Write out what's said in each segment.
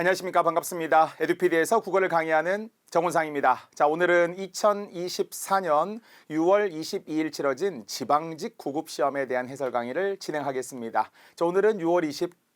안녕하십니까. 반갑습니다. 에듀피디에서 국어를 강의하는 정훈상입니다. 자, 오늘은 2024년 6월 22일 치러진 지방직 구급시험에 대한 해설 강의를 진행하겠습니다. 자, 오늘은 6월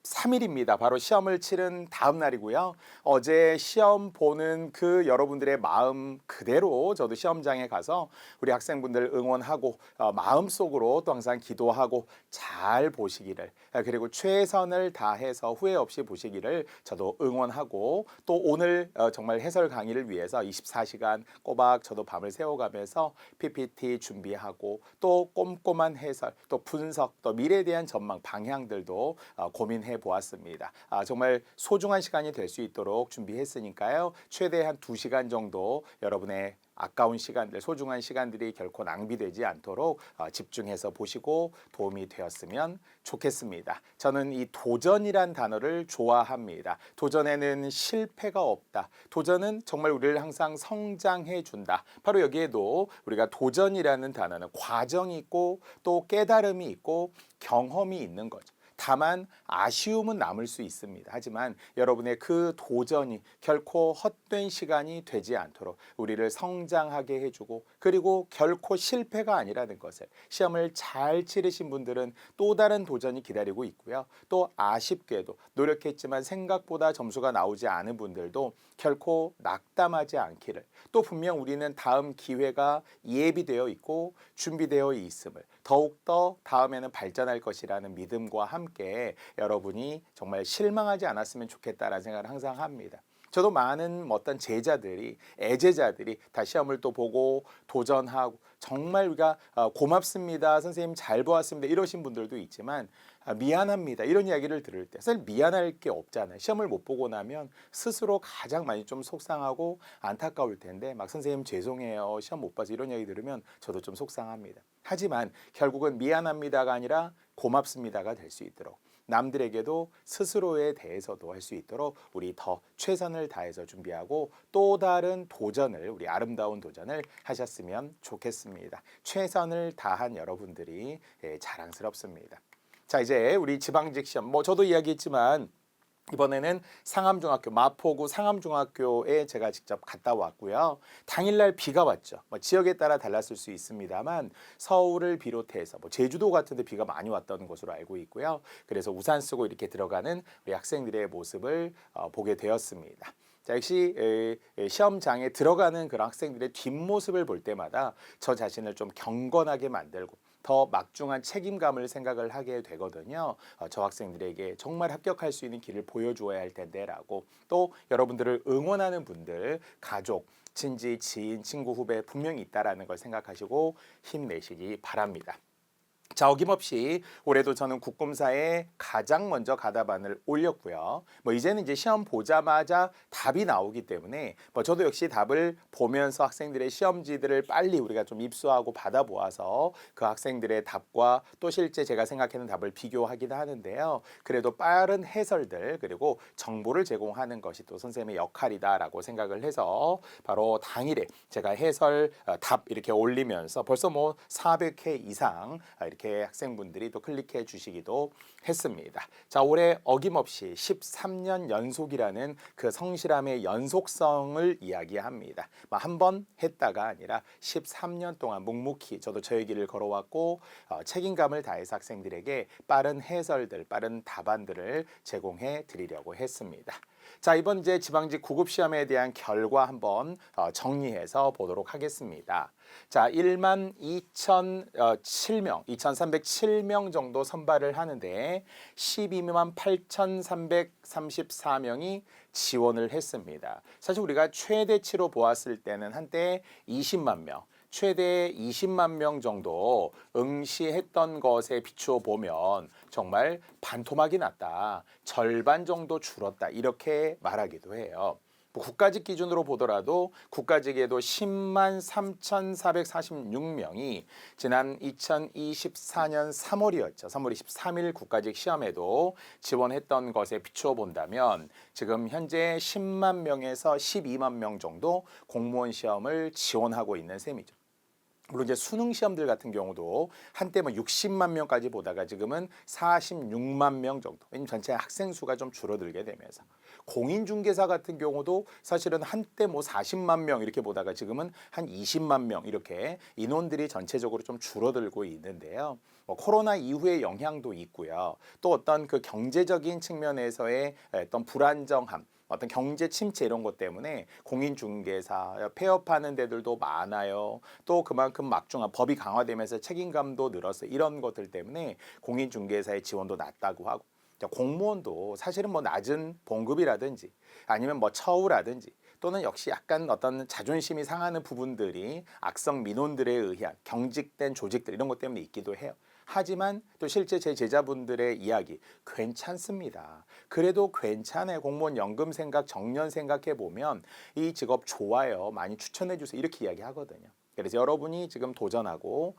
23일입니다. 바로 시험을 치른 다음 날이고요. 어제 시험 보는 그 여러분들의 마음 그대로 저도 시험장에 가서 우리 학생분들 응원하고 마음속으로 또 항상 기도하고 잘 보시기를, 그리고 최선을 다해서 후회 없이 보시기를 저도 응원하고, 또 오늘 정말 해설 강의를 위해서 24시간 꼬박 저도 밤을 새워가면서 PPT 준비하고 또 꼼꼼한 해설, 또 분석, 또 미래에 대한 전망 방향들도 고민해 보았습니다. 정말 소중한 시간이 될 수 있도록 준비했으니까요. 최대한 2시간 정도 여러분의 아까운 시간들, 소중한 시간들이 결코 낭비되지 않도록 집중해서 보시고 도움이 되었으면 좋겠습니다. 저는 이 도전이란 단어를 좋아합니다. 도전에는 실패가 없다. 도전은 정말 우리를 항상 성장해 준다. 바로 여기에도 우리가 도전이라는 단어는 과정이 있고 또 깨달음이 있고 경험이 있는 거죠. 다만 아쉬움은 남을 수 있습니다. 하지만 여러분의 그 도전이 결코 헛된 시간이 되지 않도록 우리를 성장하게 해주고, 그리고 결코 실패가 아니라는 것을, 시험을 잘 치르신 분들은 또 다른 도전이 기다리고 있고요. 또 아쉽게도 노력했지만 생각보다 점수가 나오지 않은 분들도 결코 낙담하지 않기를, 또 분명 우리는 다음 기회가 예비되어 있고 준비되어 있음을, 더욱더 다음에는 발전할 것이라는 믿음과 함께 여러분이 정말 실망하지 않았으면 좋겠다라는 생각을 항상 합니다. 저도 많은 어떤 제자들이, 애제자들이 다 시험을 또 보고 도전하고 정말 우리가 고맙습니다, 선생님 잘 보았습니다 이러신 분들도 있지만, 미안합니다 이런 이야기를 들을 때 사실 미안할 게 없잖아요. 시험을 못 보고 나면 스스로 가장 많이 좀 속상하고 안타까울 텐데, 막 선생님 죄송해요 시험 못 봐서 이런 이야기 들으면 저도 좀 속상합니다. 하지만 결국은 미안합니다가 아니라 고맙습니다가 될 수 있도록, 남들에게도 스스로에 대해서도 할 수 있도록 우리 더 최선을 다해서 준비하고 또 다른 도전을, 우리 아름다운 도전을 하셨으면 좋겠습니다. 최선을 다한 여러분들이 자랑스럽습니다. 자, 이제 우리 지방직 시험, 저도 이야기했지만 이번에는 상암중학교, 마포구 상암중학교에 제가 직접 갔다 왔고요. 당일날 비가 왔죠. 지역에 따라 달랐을 수 있습니다만 서울을 비롯해서 제주도 같은 데 비가 많이 왔던 것으로 알고 있고요. 그래서 우산 쓰고 이렇게 들어가는 우리 학생들의 모습을 보게 되었습니다. 자, 역시 시험장에 들어가는 그런 학생들의 뒷모습을 볼 때마다 저 자신을 좀 경건하게 만들고 더 막중한 책임감을 생각을 하게 되거든요. 저 학생들에게 정말 합격할 수 있는 길을 보여주어야 할 텐데라고, 또 여러분들을 응원하는 분들, 가족, 친지, 지인, 친구, 후배 분명히 있다라는 걸 생각하시고 힘내시기 바랍니다. 자, 어김없이 올해도 저는 국검사에 가장 먼저 가다반을 올렸고요. 이제는 이제 시험 보자마자 답이 나오기 때문에 저도 역시 답을 보면서 학생들의 시험지들을 빨리 우리가 좀 입수하고 받아보아서 그 학생들의 답과 또 실제 제가 생각하는 답을 비교하기도 하는데요. 그래도 빠른 해설들, 그리고 정보를 제공하는 것이 또 선생님의 역할이다라고 생각을 해서 바로 당일에 제가 해설 답 이렇게 올리면서 벌써 400회 이상 이렇게 학생분들이 또 클릭해 주시기도 했습니다. 자, 올해 어김없이 13년 연속이라는 그 성실함의 연속성을 이야기합니다. 한 번 했다가 아니라 13년 동안 묵묵히 저도 저의 길을 걸어왔고 책임감을 다해서 학생들에게 빠른 해설들, 빠른 답안들을 제공해 드리려고 했습니다. 자, 이번 이제 지방직 구급시험에 대한 결과 한번 정리해서 보도록 하겠습니다. 자, 12,007명, 2,307명 정도 선발을 하는데 12만 8,334명이 지원을 했습니다. 사실 우리가 최대치로 보았을 때는 한때 20만 명, 최대 20만 명 정도 응시했던 것에 비추어 보면 정말 반토막이 났다, 절반 정도 줄었다 이렇게 말하기도 해요. 국가직 기준으로 보더라도 국가직에도 10만 3,446명이 지난 2024년 3월이었죠. 3월 23일 국가직 시험에도 지원했던 것에 비추어 본다면 지금 현재 10만 명에서 12만 명 정도 공무원 시험을 지원하고 있는 셈이죠. 물론 이제 수능 시험들 같은 경우도 한때 60만 명까지 보다가 지금은 46만 명 정도. 왜냐면 전체 학생 수가 좀 줄어들게 되면서 공인중개사 같은 경우도 사실은 한때 뭐 40만 명 이렇게 보다가 지금은 한 20만 명 이렇게 인원들이 전체적으로 좀 줄어들고 있는데요. 뭐 코로나 이후의 영향도 있고요. 또 어떤 그 경제적인 측면에서의 어떤 불안정함, 어떤 경제 침체 이런 것 때문에 공인중개사 폐업하는 데들도 많아요. 또 그만큼 막중한 법이 강화되면서 책임감도 늘어서 이런 것들 때문에 공인중개사의 지원도 낮다고 하고, 공무원도 사실은 뭐 낮은 봉급이라든지 아니면 뭐 처우라든지 또는 역시 약간 어떤 자존심이 상하는 부분들이 악성 민원들에 의한 경직된 조직들 이런 것 때문에 있기도 해요. 하지만 또 실제 제 제자분들의 이야기 괜찮습니다. 그래도 괜찮아요. 공무원 연금 생각, 정년 생각해 보면 이 직업 좋아요. 많이 추천해 주세요. 이렇게 이야기하거든요. 그래서 여러분이 지금 도전하고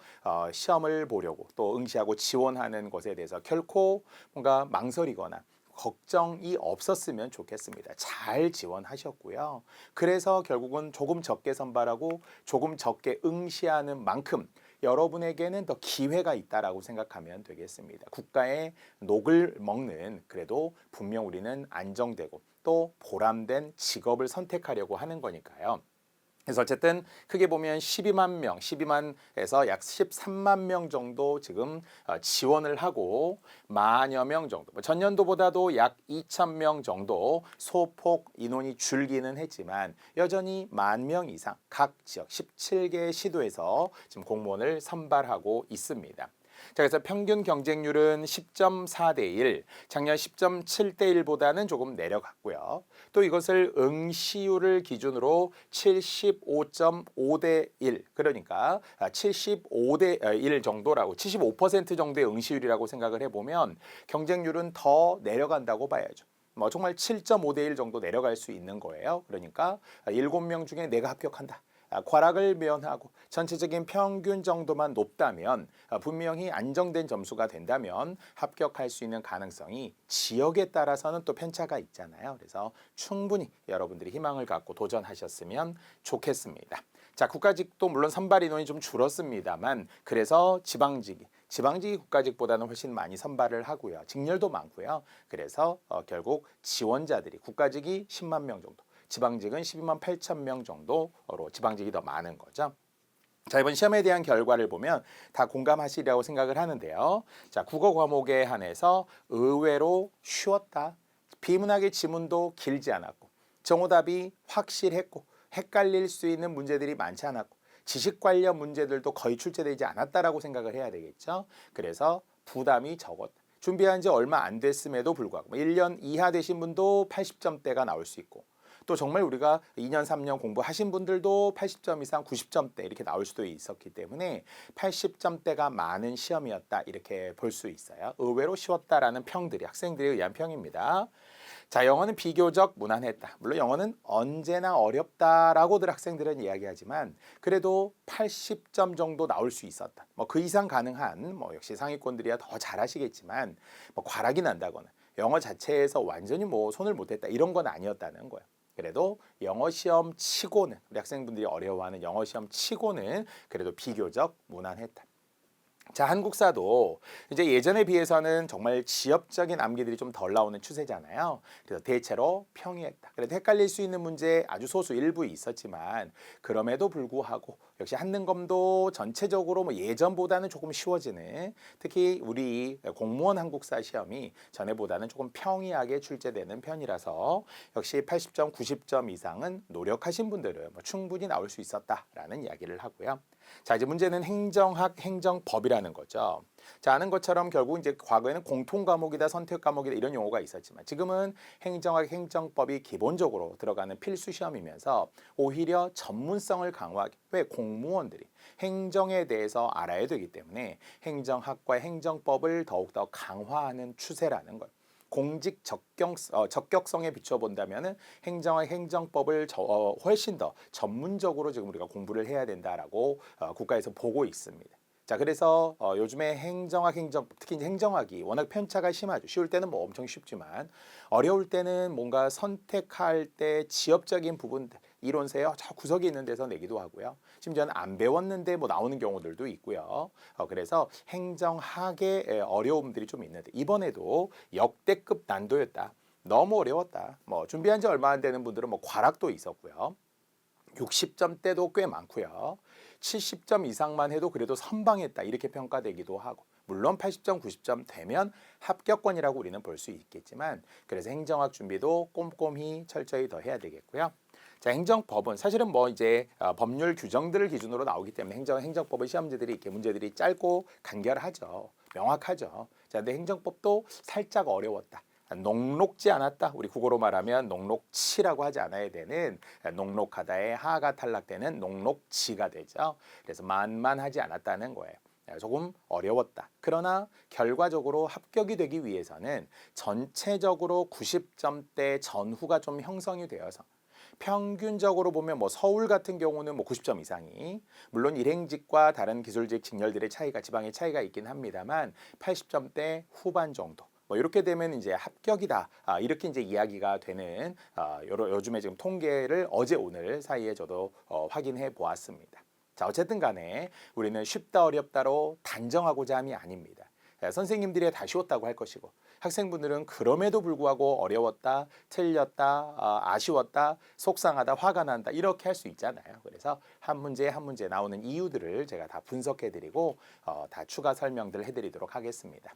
시험을 보려고 또 응시하고 지원하는 것에 대해서 결코 뭔가 망설이거나 걱정이 없었으면 좋겠습니다. 잘 지원하셨고요. 그래서 결국은 조금 적게 선발하고 조금 적게 응시하는 만큼 여러분에게는 더 기회가 있다라고 생각하면 되겠습니다. 국가의 녹을 먹는 그래도 분명 우리는 안정되고 또 보람된 직업을 선택하려고 하는 거니까요. 그래서 어쨌든 크게 보면 12만 명, 12만에서 약 13만 명 정도 지금 지원을 하고 만여 명 정도, 전년도보다도 약 2천 명 정도 소폭 인원이 줄기는 했지만 여전히 1만 명 이상 각 지역 17개 시도에서 지금 공무원을 선발하고 있습니다. 자, 그래서 평균 경쟁률은 10.4대 1, 작년 10.7대 1보다는 조금 내려갔고요. 또 이것을 응시율을 기준으로 75.5대 1, 그러니까 75대 1 정도라고 75% 정도의 응시율이라고 생각을 해보면 경쟁률은 더 내려간다고 봐야죠. 뭐 정말 7.5대 1 정도 내려갈 수 있는 거예요. 그러니까 7명 중에 내가 합격한다. 과락을 면하고 전체적인 평균 정도만 높다면 분명히 안정된 점수가 된다면 합격할 수 있는 가능성이 지역에 따라서는 또 편차가 있잖아요. 그래서 충분히 여러분들이 희망을 갖고 도전하셨으면 좋겠습니다. 자, 국가직도 물론 선발 인원이 좀 줄었습니다만 그래서 지방직이 국가직보다는 훨씬 많이 선발을 하고요. 직렬도 많고요. 그래서 결국 지원자들이 국가직이 10만 명 정도, 지방직은 12만 8천 명 정도로 지방직이 더 많은 거죠. 자, 이번 시험에 대한 결과를 보면 다 공감하시리라고 생각을 하는데요. 자, 국어 과목에 한해서 의외로 쉬웠다. 비문학의 지문도 길지 않았고 정오답이 확실했고 헷갈릴 수 있는 문제들이 많지 않았고 지식 관련 문제들도 거의 출제되지 않았다라고 생각을 해야 되겠죠. 그래서 부담이 적었다. 준비한 지 얼마 안 됐음에도 불구하고 1년 이하 되신 분도 80점대가 나올 수 있고 또 정말 우리가 2년, 3년 공부하신 분들도 80점 이상 90점대 이렇게 나올 수도 있었기 때문에 80점대가 많은 시험이었다 이렇게 볼 수 있어요. 의외로 쉬웠다라는 평들이 학생들에 의한 평입니다. 자, 영어는 비교적 무난했다. 물론 영어는 언제나 어렵다라고들 학생들은 이야기하지만 그래도 80점 정도 나올 수 있었다. 뭐 그 이상 가능한 뭐 역시 상위권들이야 더 잘하시겠지만 뭐 과락이 난다거나 영어 자체에서 완전히 뭐 손을 못 댔다 이런 건 아니었다는 거예요. 그래도 영어 시험 치고는 우리 학생분들이 어려워하는 영어 시험 치고는 그래도 비교적 무난했다. 자, 한국사도 이제 예전에 비해서는 정말 지엽적인 암기들이 좀 덜 나오는 추세잖아요. 그래서 대체로 평이했다. 그래도 헷갈릴 수 있는 문제 아주 소수 일부 있었지만 그럼에도 불구하고 역시 한능검도 전체적으로 뭐 예전보다는 조금 쉬워지는 특히 우리 공무원 한국사 시험이 전에보다는 조금 평이하게 출제되는 편이라서 역시 80점, 90점 이상은 노력하신 분들은 뭐 충분히 나올 수 있었다라는 이야기를 하고요. 자, 이제 문제는 행정학, 행정법이라는 거죠. 자, 아는 것처럼 결국 이제 과거에는 공통 과목이다, 선택 과목이다 이런 용어가 있었지만 지금은 행정학, 행정법이 기본적으로 들어가는 필수 시험이면서 오히려 전문성을 강화하기 왜 공무원들이 행정에 대해서 알아야 되기 때문에 행정학과 행정법을 더욱더 강화하는 추세라는 거예요. 공직 적격성에 비춰본다면 행정학 행정법을 훨씬 더 전문적으로 지금 우리가 공부를 해야 된다라고 국가에서 보고 있습니다. 자, 그래서 요즘에 행정학, 행정법, 특히 이제 행정학이 워낙 편차가 심하죠. 쉬울 때는 뭐 엄청 쉽지만 어려울 때는 뭔가 선택할 때 지엽적인 부분들, 이론서에 저 구석에 있는 데서 내기도 하고요. 심지어는 안 배웠는데 뭐 나오는 경우들도 있고요. 그래서 행정학의 어려움들이 좀 있는데 이번에도 역대급 난도였다. 너무 어려웠다. 뭐 준비한 지 얼마 안 되는 분들은 뭐 과락도 있었고요. 60점대도 꽤 많고요. 70점 이상만 해도 그래도 선방했다 이렇게 평가되기도 하고, 물론 80점, 90점 되면 합격권이라고 우리는 볼 수 있겠지만, 그래서 행정학 준비도 꼼꼼히 철저히 더 해야 되겠고요. 자, 행정법은 사실은 뭐 이제 법률 규정들을 기준으로 나오기 때문에 행정법의 시험지들이 이렇게 문제들이 짧고 간결하죠. 명확하죠. 자, 근데 행정법도 살짝 어려웠다. 녹록지 않았다. 우리 국어로 말하면 녹록치라고 하지 않아야 되는, 녹록하다의 하가 탈락되는 녹록치가 되죠. 그래서 만만하지 않았다는 거예요. 조금 어려웠다. 그러나 결과적으로 합격이 되기 위해서는 전체적으로 90점대 전후가 좀 형성이 되어서, 평균적으로 보면 뭐 서울 같은 경우는 뭐 90점 이상이, 물론 일행직과 다른 기술직 직렬들의 차이가, 지방의 차이가 있긴 합니다만 80점대 후반 정도, 뭐 이렇게 되면 이제 합격이다. 이렇게 이제 이야기가 되는 요즘에 지금 통계를 어제 오늘 사이에 저도 확인해 보았습니다. 자, 어쨌든 간에 우리는 쉽다 어렵다로 단정하고자 함이 아닙니다. 선생님들이 다 쉬웠다고 할 것이고, 학생분들은 그럼에도 불구하고 어려웠다, 틀렸다, 아쉬웠다, 속상하다, 화가 난다 이렇게 할 수 있잖아요. 그래서 한 문제 한 문제 나오는 이유들을 제가 다 분석해드리고 다 추가 설명들 해드리도록 하겠습니다.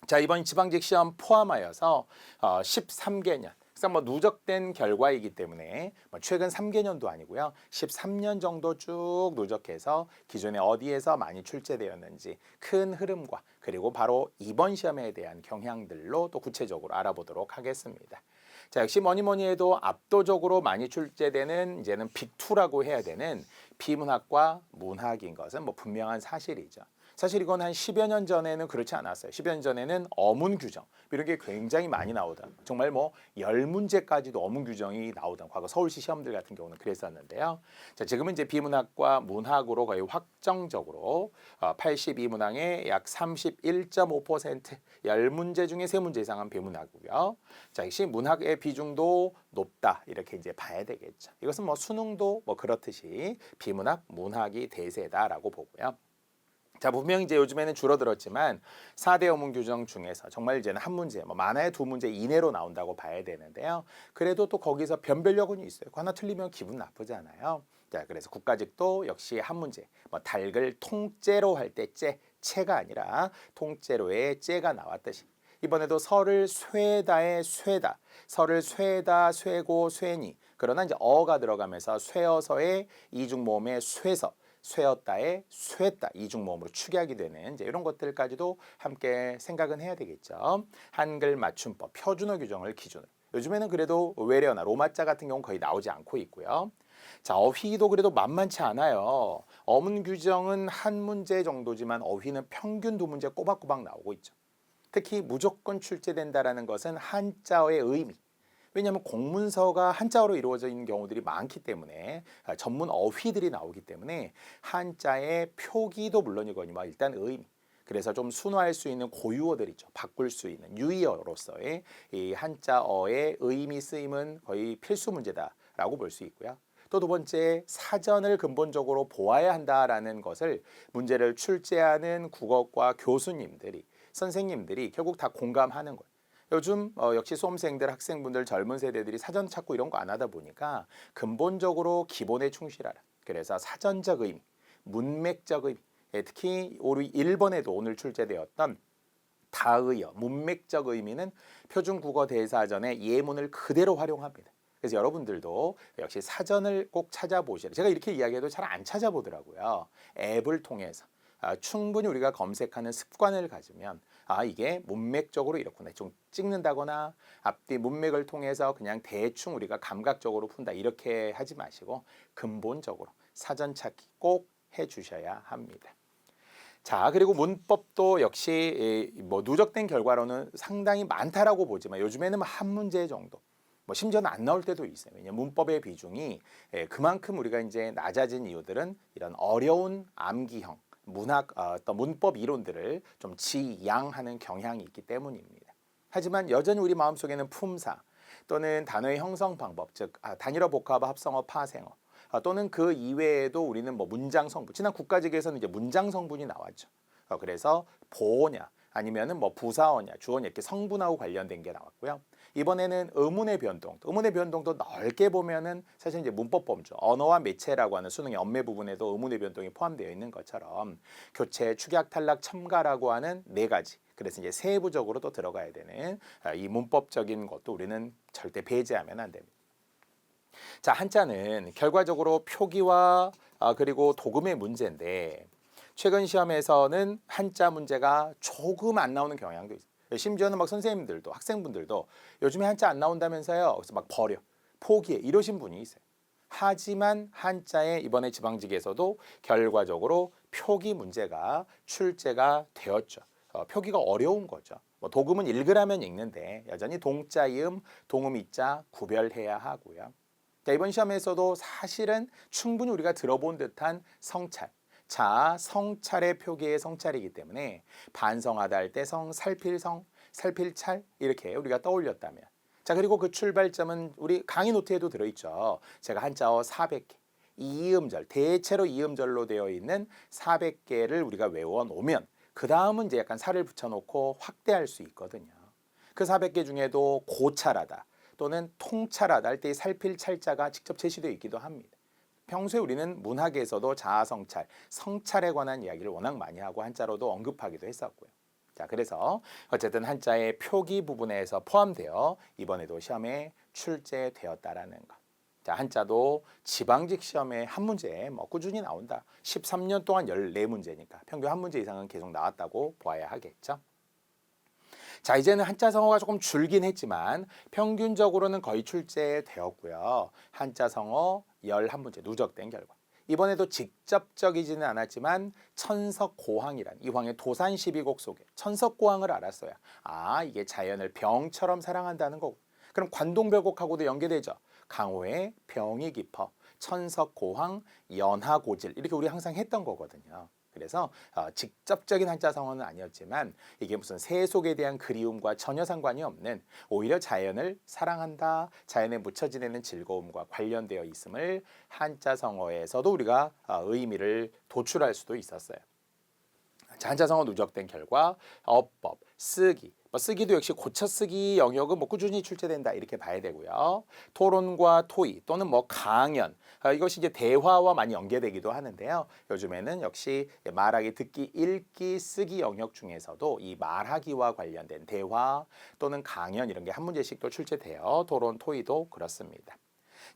자, 이번 지방직 시험 포함하여서 13개년, 그래서 뭐 누적된 결과이기 때문에 뭐 최근 3개년도 아니고요. 13년 정도 쭉 누적해서 기존에 어디에서 많이 출제되었는지 큰 흐름과, 그리고 바로 이번 시험에 대한 경향들로 또 구체적으로 알아보도록 하겠습니다. 자, 역시 뭐니 해도 압도적으로 많이 출제되는, 이제는 빅2라고 해야 되는 비문학과 문학인 것은 뭐 분명한 사실이죠. 사실 이건 한 10여 년 전에는 그렇지 않았어요. 10여 년 전에는 어문 규정 이런 게 굉장히 많이 나오다. 정말 뭐 10문제까지도 어문 규정이 나오던 과거 서울시 시험들 같은 경우는 그랬었는데요. 자, 지금은 이제 비문학과 문학으로 거의 확정적으로 82문항에 약 31.5%, 10문제 중에 3문제 이상은 비문학이고요. 자, 역시 문학의 비중도 높다 이렇게 이제 봐야 되겠죠. 이것은 뭐 수능도 뭐 그렇듯이 비문학, 문학이 대세다라고 보고요. 자, 분명히 이제 요즘에는 줄어들었지만 4대 어문 규정 중에서 정말 이제는 한 문제, 뭐 많아야 2문제 이내로 나온다고 봐야 되는데요. 그래도 또 거기서 변별력은 있어요. 하나 틀리면 기분 나쁘잖아요. 자, 그래서 국가직도 역시 한 문제, 뭐 닭을 통째로 할 때 채가 아니라 통째로의 째가 나왔듯이, 이번에도 설을 쇠다의 쇠다, 설을 쇠다, 쇠고, 쇠니, 그러나 이제 어가 들어가면서 쇠어서의 이중모음의 쇠서, 쇠었다의 쇠다, 이중모음으로 축약이 되는 이제 이런 것들까지도 함께 생각은 해야 되겠죠. 한글 맞춤법, 표준어 규정을 기준으로. 요즘에는 그래도 외래어나 로마자 같은 경우는 거의 나오지 않고 있고요. 자, 어휘도 그래도 만만치 않아요. 어문 규정은 한 문제 정도지만 어휘는 평균 2문제 꼬박꼬박 나오고 있죠. 특히 무조건 출제된다라는 것은 한자어의 의미. 왜냐하면 공문서가 한자어로 이루어져 있는 경우들이 많기 때문에, 전문 어휘들이 나오기 때문에 한자의 표기도 물론이거니와 일단 의미. 그래서 좀 순화할 수 있는 고유어들 있죠. 바꿀 수 있는 유의어로서의 이 한자어의 의미 쓰임은 거의 필수 문제다라고 볼 수 있고요. 또 두 번째, 사전을 근본적으로 보아야 한다라는 것을 문제를 출제하는 국어과 교수님들이, 선생님들이 결국 다 공감하는 거예요. 요즘 역시 수험생들, 학생분들, 젊은 세대들이 사전 찾고 이런 거 안 하다 보니까 근본적으로 기본에 충실하라. 그래서 사전적 의미, 문맥적 의미, 특히 우리 1번에도 오늘 출제되었던 다의어, 문맥적 의미는 표준국어 대사전의 예문을 그대로 활용합니다. 그래서 여러분들도 역시 사전을 꼭 찾아보시라. 제가 이렇게 이야기해도 잘 안 찾아보더라고요. 앱을 통해서. 충분히 우리가 검색하는 습관을 가지면 이게 문맥적으로 이렇구나 좀 찍는다거나 앞뒤 문맥을 통해서 그냥 대충 우리가 감각적으로 푼다 이렇게 하지 마시고 근본적으로 사전 찾기 꼭 해주셔야 합니다. 자, 그리고 문법도 역시 뭐 누적된 결과로는 상당히 많다라고 보지만 요즘에는 한 문제 정도, 뭐 심지어는 안 나올 때도 있어요. 왜냐하면 문법의 비중이 그만큼 우리가 이제 낮아진 이유들은 이런 어려운 암기형 문학 어떤 문법 이론들을 좀 지양하는 경향이 있기 때문입니다. 하지만 여전히 우리 마음속에는 품사 또는 단어의 형성 방법, 즉 단일어, 복합어, 합성어, 파생어 또는 그 이외에도 우리는 뭐 문장 성분, 지난 국가직에서는 이제 문장 성분이 나왔죠. 그래서 보어냐 아니면은 뭐 부사어냐 주어냐 이렇게 성분하고 관련된 게 나왔고요. 이번에는 의문의 변동. 의문의 변동도 넓게 보면은 사실 이제 문법 범주, 언어와 매체라고 하는 수능의 언매 부분에도 의문의 변동이 포함되어 있는 것처럼 교체, 축약, 탈락, 첨가라고 하는 네 가지. 그래서 이제 세부적으로 또 들어가야 되는 이 문법적인 것도 우리는 절대 배제하면 안 됩니다. 자, 한자는 결과적으로 표기와 그리고 도금의 문제인데 최근 시험에서는 한자 문제가 조금 안 나오는 경향도 있어요. 심지어는 막 선생님들도 학생분들도 요즘에 한자 안 나온다면서요. 그래서 막 버려, 포기해 이러신 분이 있어요. 하지만 한자에 이번에 지방직에서도 결과적으로 표기 문제가 출제가 되었죠. 표기가 어려운 거죠. 뭐 도금은 읽으라면 읽는데 여전히 동자, 이음, 동음, 이자 구별해야 하고요. 자, 이번 시험에서도 사실은 충분히 우리가 들어본 듯한 성찰. 자, 성찰의 표기의 성찰이기 때문에 반성하다 할 때 성, 살필성, 살필찰 이렇게 우리가 떠올렸다면 자, 그리고 그 출발점은 우리 강의 노트에도 들어있죠. 제가 한자어 400개, 이음절, 대체로 이음절로 되어 있는 400개를 우리가 외워놓으면 그 다음은 이제 약간 살을 붙여놓고 확대할 수 있거든요. 그 400개 중에도 고찰하다 또는 통찰하다 할 때 살필 찰자가 직접 제시되어 있기도 합니다. 평소에 우리는 문학에서도 자아성찰, 성찰에 관한 이야기를 워낙 많이 하고 한자로도 언급하기도 했었고요. 자, 그래서 어쨌든 한자의 표기 부분에서 포함되어 이번에도 시험에 출제되었다라는 것. 자, 한자도 지방직 시험에 한 문제 뭐 꾸준히 나온다. 13년 동안 14문제니까 평균 한 문제 이상은 계속 나왔다고 보아야 하겠죠. 자, 이제는 한자 성어가 조금 줄긴 했지만 평균적으로는 거의 출제되었고요. 한자 성어 11문제 누적된 결과. 이번에도 직접적이지는 않았지만 천석고항이란 이황의 도산 12곡 속에 천석고항을 알았어야 이게 자연을 병처럼 사랑한다는 거고. 그럼 관동별곡하고도 연계되죠. 강호의 병이 깊어 천석고항 연하고질 이렇게 우리 항상 했던 거거든요. 그래서 직접적인 한자 성어는 아니었지만 이게 무슨 세속에 대한 그리움과 전혀 상관이 없는 오히려 자연을 사랑한다, 자연에 묻혀 지내는 즐거움과 관련되어 있음을 한자 성어에서도 우리가 의미를 도출할 수도 있었어요. 한자 성어 누적된 결과 어법, 쓰기, 쓰기도 역시 고쳐쓰기 영역은 뭐 꾸준히 출제된다 이렇게 봐야 되고요. 토론과 토의 또는 뭐 강연 이것이 이제 대화와 많이 연계되기도 하는데요. 요즘에는 역시 말하기, 듣기, 읽기, 쓰기 영역 중에서도 이 말하기와 관련된 대화 또는 강연 이런 게 한 문제씩 또 출제돼요. 토론, 토의도 그렇습니다.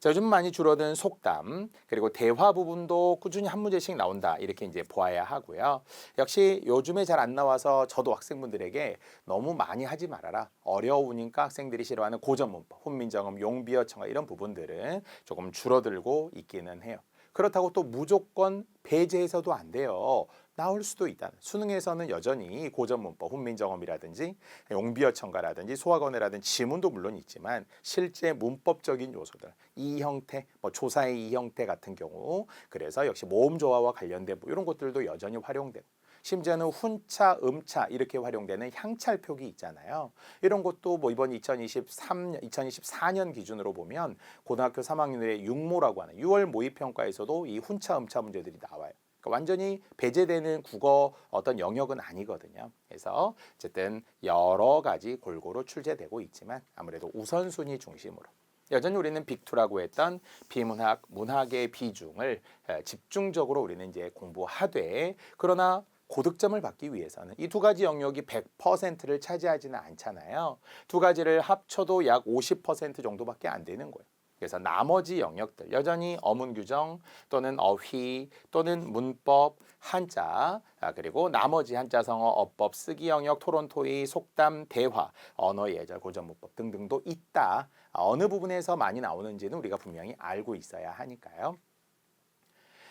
자, 요즘 많이 줄어든 속담 그리고 대화 부분도 꾸준히 한 문제씩 나온다 이렇게 이제 보아야 하고요. 역시 요즘에 잘 안 나와서 저도 학생분들에게 너무 많이 하지 말아라. 어려우니까 학생들이 싫어하는 고전 문법, 훈민정음, 용비어, 청아 이런 부분들은 조금 줄어들고 있기는 해요. 그렇다고 또 무조건 배제해서도 안 돼요. 나올 수도 있다. 수능에서는 여전히 고전 문법, 훈민정음이라든지 용비어 청가라든지 소학원이라든지 지문도 물론 있지만 실제 문법적인 요소들, 이 형태, 뭐 조사의 이 형태 같은 경우 그래서 역시 모음 조화와 관련된 뭐 이런 것들도 여전히 활용되고 심지어는 훈차, 음차 이렇게 활용되는 향찰 표기 있잖아요. 이런 것도 뭐 이번 2024년 기준으로 보면 고등학교 3학년의 육모라고 하는 6월 모의평가에서도 이 훈차, 음차 문제들이 나와요. 그러니까 완전히 배제되는 국어 어떤 영역은 아니거든요. 그래서 어쨌든 여러 가지 골고루 출제되고 있지만 아무래도 우선순위 중심으로 여전히 우리는 빅2라고 했던 비문학, 문학의 비중을 집중적으로 우리는 이제 공부하되 그러나 고득점을 받기 위해서는 이 두 가지 영역이 100%를 차지하지는 않잖아요. 두 가지를 합쳐도 약 50% 정도밖에 안 되는 거예요. 그래서 나머지 영역들 여전히 어문 규정 또는 어휘 또는 문법, 한자 그리고 나머지 한자 성어, 어법, 쓰기 영역, 토론, 토의, 속담, 대화, 언어, 예절, 고전 문법 등등도 있다. 어느 부분에서 많이 나오는지는 우리가 분명히 알고 있어야 하니까요.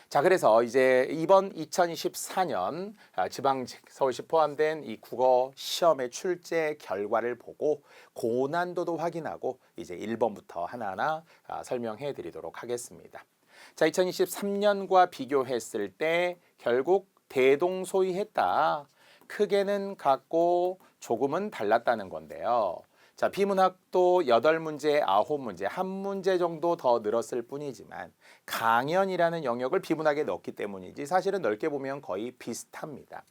자, 그래서 이제 이번 2024년 지방직 서울시 포함된 이 국어 시험의 출제 결과를 보고 고난도도 확인하고 이제 1번부터 하나하나 설명해 드리도록 하겠습니다. 자, 2023년과 비교했을 때 결국 대동소이했다. 크게는 같고 조금은 달랐다는 건데요. 자, 비문학도 8문제, 9문제, 한 문제 정도 더 늘었을 뿐이지만 강연이라는 영역을 비문학에 넣었기 때문이지 사실은 넓게 보면 거의 비슷합니다.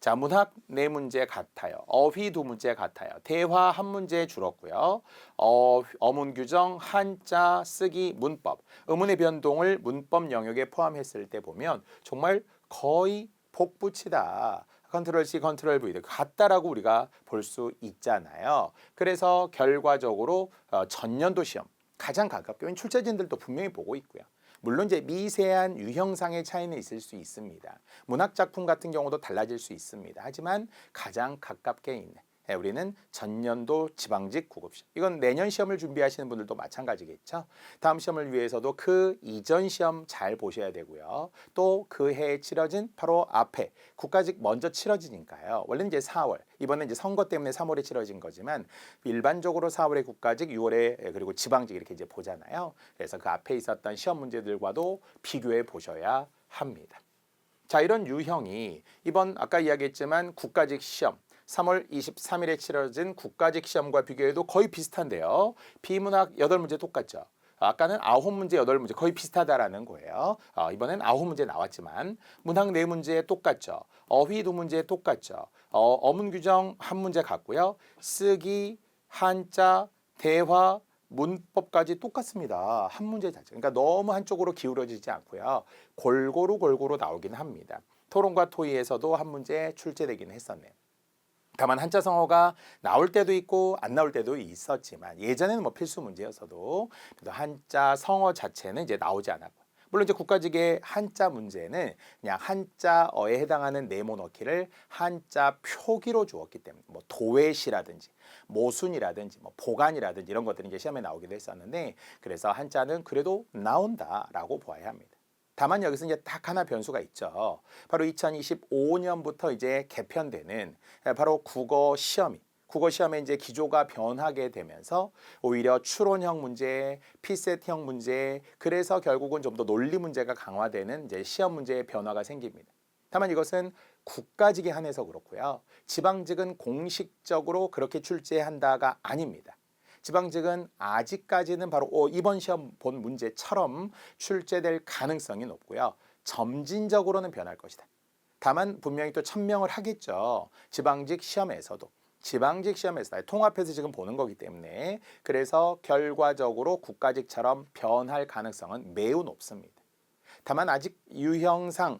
자, 문학 네 문제 같아요. 어휘 두 문제 같아요. 대화 한 문제 줄었고요. 어문 규정, 한자, 쓰기, 문법, 의문의 변동을 문법 영역에 포함했을 때 보면 정말 거의 복붙이다. 컨트롤 C, 컨트롤 V 같다라고 우리가 볼 수 있잖아요. 그래서 결과적으로 전년도 시험 가장 가깝게 출제진들도 분명히 보고 있고요. 물론 이제 미세한 유형상의 차이는 있을 수 있습니다. 문학 작품 같은 경우도 달라질 수 있습니다. 하지만 가장 가깝게 있는 우리는 전년도 지방직 구급시험. 이건 내년 시험을 준비하시는 분들도 마찬가지겠죠. 다음 시험을 위해서도 그 이전 시험 잘 보셔야 되고요. 또 그 해에 치러진 바로 앞에 국가직 먼저 치러지니까요. 원래는 이제 4월, 이번에 이제 선거 때문에 3월에 치러진 거지만 일반적으로 4월에 국가직, 6월에 그리고 지방직 이렇게 이제 보잖아요. 그래서 그 앞에 있었던 시험 문제들과도 비교해 보셔야 합니다. 자, 이런 유형이 이번 아까 이야기했지만 국가직 시험 3월 23일에 치러진 국가직 시험과 비교해도 거의 비슷한데요. 비문학 8문제 똑같죠. 아까는 9문제, 8문제 거의 비슷하다라는 거예요. 이번엔 9문제 나왔지만 문학 4문제 똑같죠. 어휘 2문제 똑같죠. 어문 규정 1문제 같고요. 쓰기, 한자, 대화, 문법까지 똑같습니다. 한 문제 자체. 그러니까 너무 한쪽으로 기울어지지 않고요. 골고루 나오긴 합니다. 토론과 토의에서도 한 문제 출제되긴 했었네요. 다만 한자 성어가 나올 때도 있고 안 나올 때도 있었지만 예전에는 뭐 필수 문제였어도 그래도 한자 성어 자체는 이제 나오지 않았고 물론 이제 국가직의 한자 문제는 그냥 한자어에 해당하는 네모 넣기를 한자 표기로 주었기 때문에 뭐 도외시라든지 모순이라든지 뭐 보간이라든지 이런 것들이 이제 시험에 나오기도 했었는데 그래서 한자는 그래도 나온다라고 보아야 합니다. 다만 여기서 이제 딱 하나 변수가 있죠. 바로 2025년부터 이제 개편되는 바로 국어 시험에 이제 기조가 변하게 되면서 오히려 추론형 문제, 피셋형 문제, 그래서 결국은 좀 더 논리 문제가 강화되는 이제 시험 문제의 변화가 생깁니다. 다만 이것은 국가직에 한해서 그렇고요. 지방직은 공식적으로 그렇게 출제한다가 아닙니다. 지방직은 아직까지는 바로 이번 시험 본 문제처럼 출제될 가능성이 높고요. 점진적으로는 변할 것이다. 다만 분명히 또 천명을 하겠죠. 지방직 시험에서도. 지방직 시험에서 통합해서 지금 보는 거기 때문에 그래서 결과적으로 국가직처럼 변할 가능성은 매우 높습니다. 다만 아직 유형상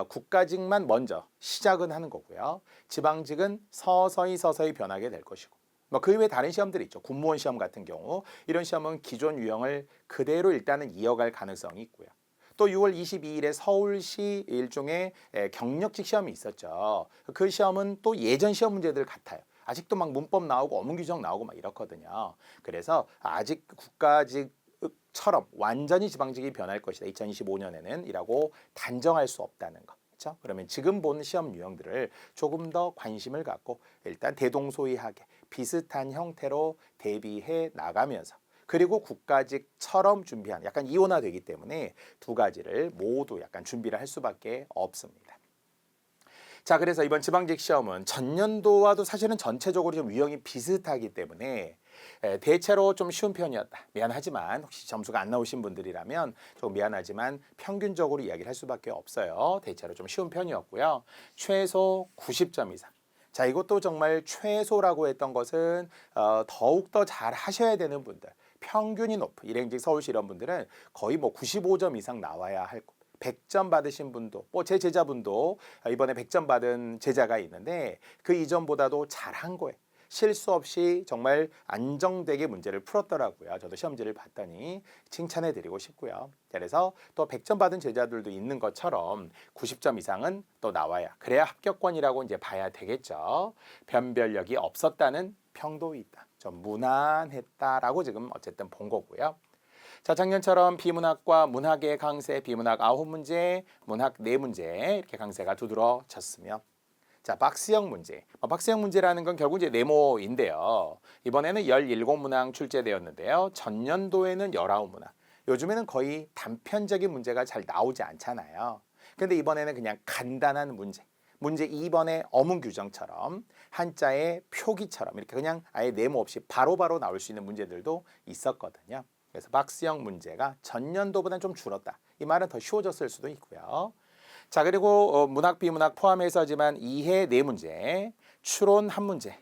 국가직만 먼저 시작은 하는 거고요. 지방직은 서서히 변하게 될 것이고 그 외에 다른 시험들이 있죠. 공무원 시험 같은 경우 이런 시험은 기존 유형을 그대로 일단은 이어갈 가능성이 있고요. 또 6월 22일에 서울시 일종의 경력직 시험이 있었죠. 그 시험은 또 예전 시험 문제들 같아요. 아직도 막 문법 나오고 어문 규정 나오고 막 이렇거든요. 그래서 아직 국가직처럼 완전히 지방직이 변할 것이다. 2025년에는 이라고 단정할 수 없다는 거. 그렇죠? 그러면 지금 본 시험 유형들을 조금 더 관심을 갖고 일단 대동소이하게 비슷한 형태로 대비해 나가면서 그리고 국가직처럼 준비한 약간 이원화되기 때문에 두 가지를 모두 약간 준비를 할 수밖에 없습니다. 자, 그래서 이번 지방직 시험은 전년도와도 사실은 전체적으로 좀 유형이 비슷하기 때문에 대체로 좀 쉬운 편이었다. 미안하지만 혹시 점수가 안 나오신 분들이라면 조금 미안하지만 평균적으로 이야기를 할 수밖에 없어요. 대체로 좀 쉬운 편이었고요. 최소 90점 이상. 자, 이것도 정말 최소라고 했던 것은 더욱더 잘 하셔야 되는 분들. 평균이 높은 일행직 서울시 이런 분들은 거의 뭐 95점 이상 나와야 할 100점 받으신 분도 제 제자분도 이번에 100점 받은 제자가 있는데 그 이전보다도 잘한 거예요. 실수 없이 정말 안정되게 문제를 풀었더라고요. 저도 시험지를 봤더니 칭찬해 드리고 싶고요. 그래서 또 100점 받은 제자들도 있는 것처럼 90점 이상은 또 나와야 그래야 합격권이라고 이제 봐야 되겠죠. 변별력이 없었다는 평도 있다. 좀 무난했다라고 지금 어쨌든 본 거고요. 자, 작년처럼 비문학과 문학의 강세, 비문학 9문제, 문학 4문제 이렇게 강세가 두드러졌으며 자, 박스형 문제. 박스형 문제라는 건 결국 이제 네모인데요. 이번에는 17문항 출제되었는데요. 전년도에는 19문항. 요즘에는 거의 단편적인 문제가 잘 나오지 않잖아요. 근데 이번에는 그냥 간단한 문제 2번의 어문 규정처럼 한자의 표기처럼 이렇게 그냥 아예 네모 없이 바로바로 나올 수 있는 문제들도 있었거든요. 그래서 박스형 문제가 전년도보다는 좀 줄었다. 이 말은 더 쉬워졌을 수도 있고요. 자, 그리고 문학, 비문학 포함해서지만 이해 네 문제, 추론 한 문제,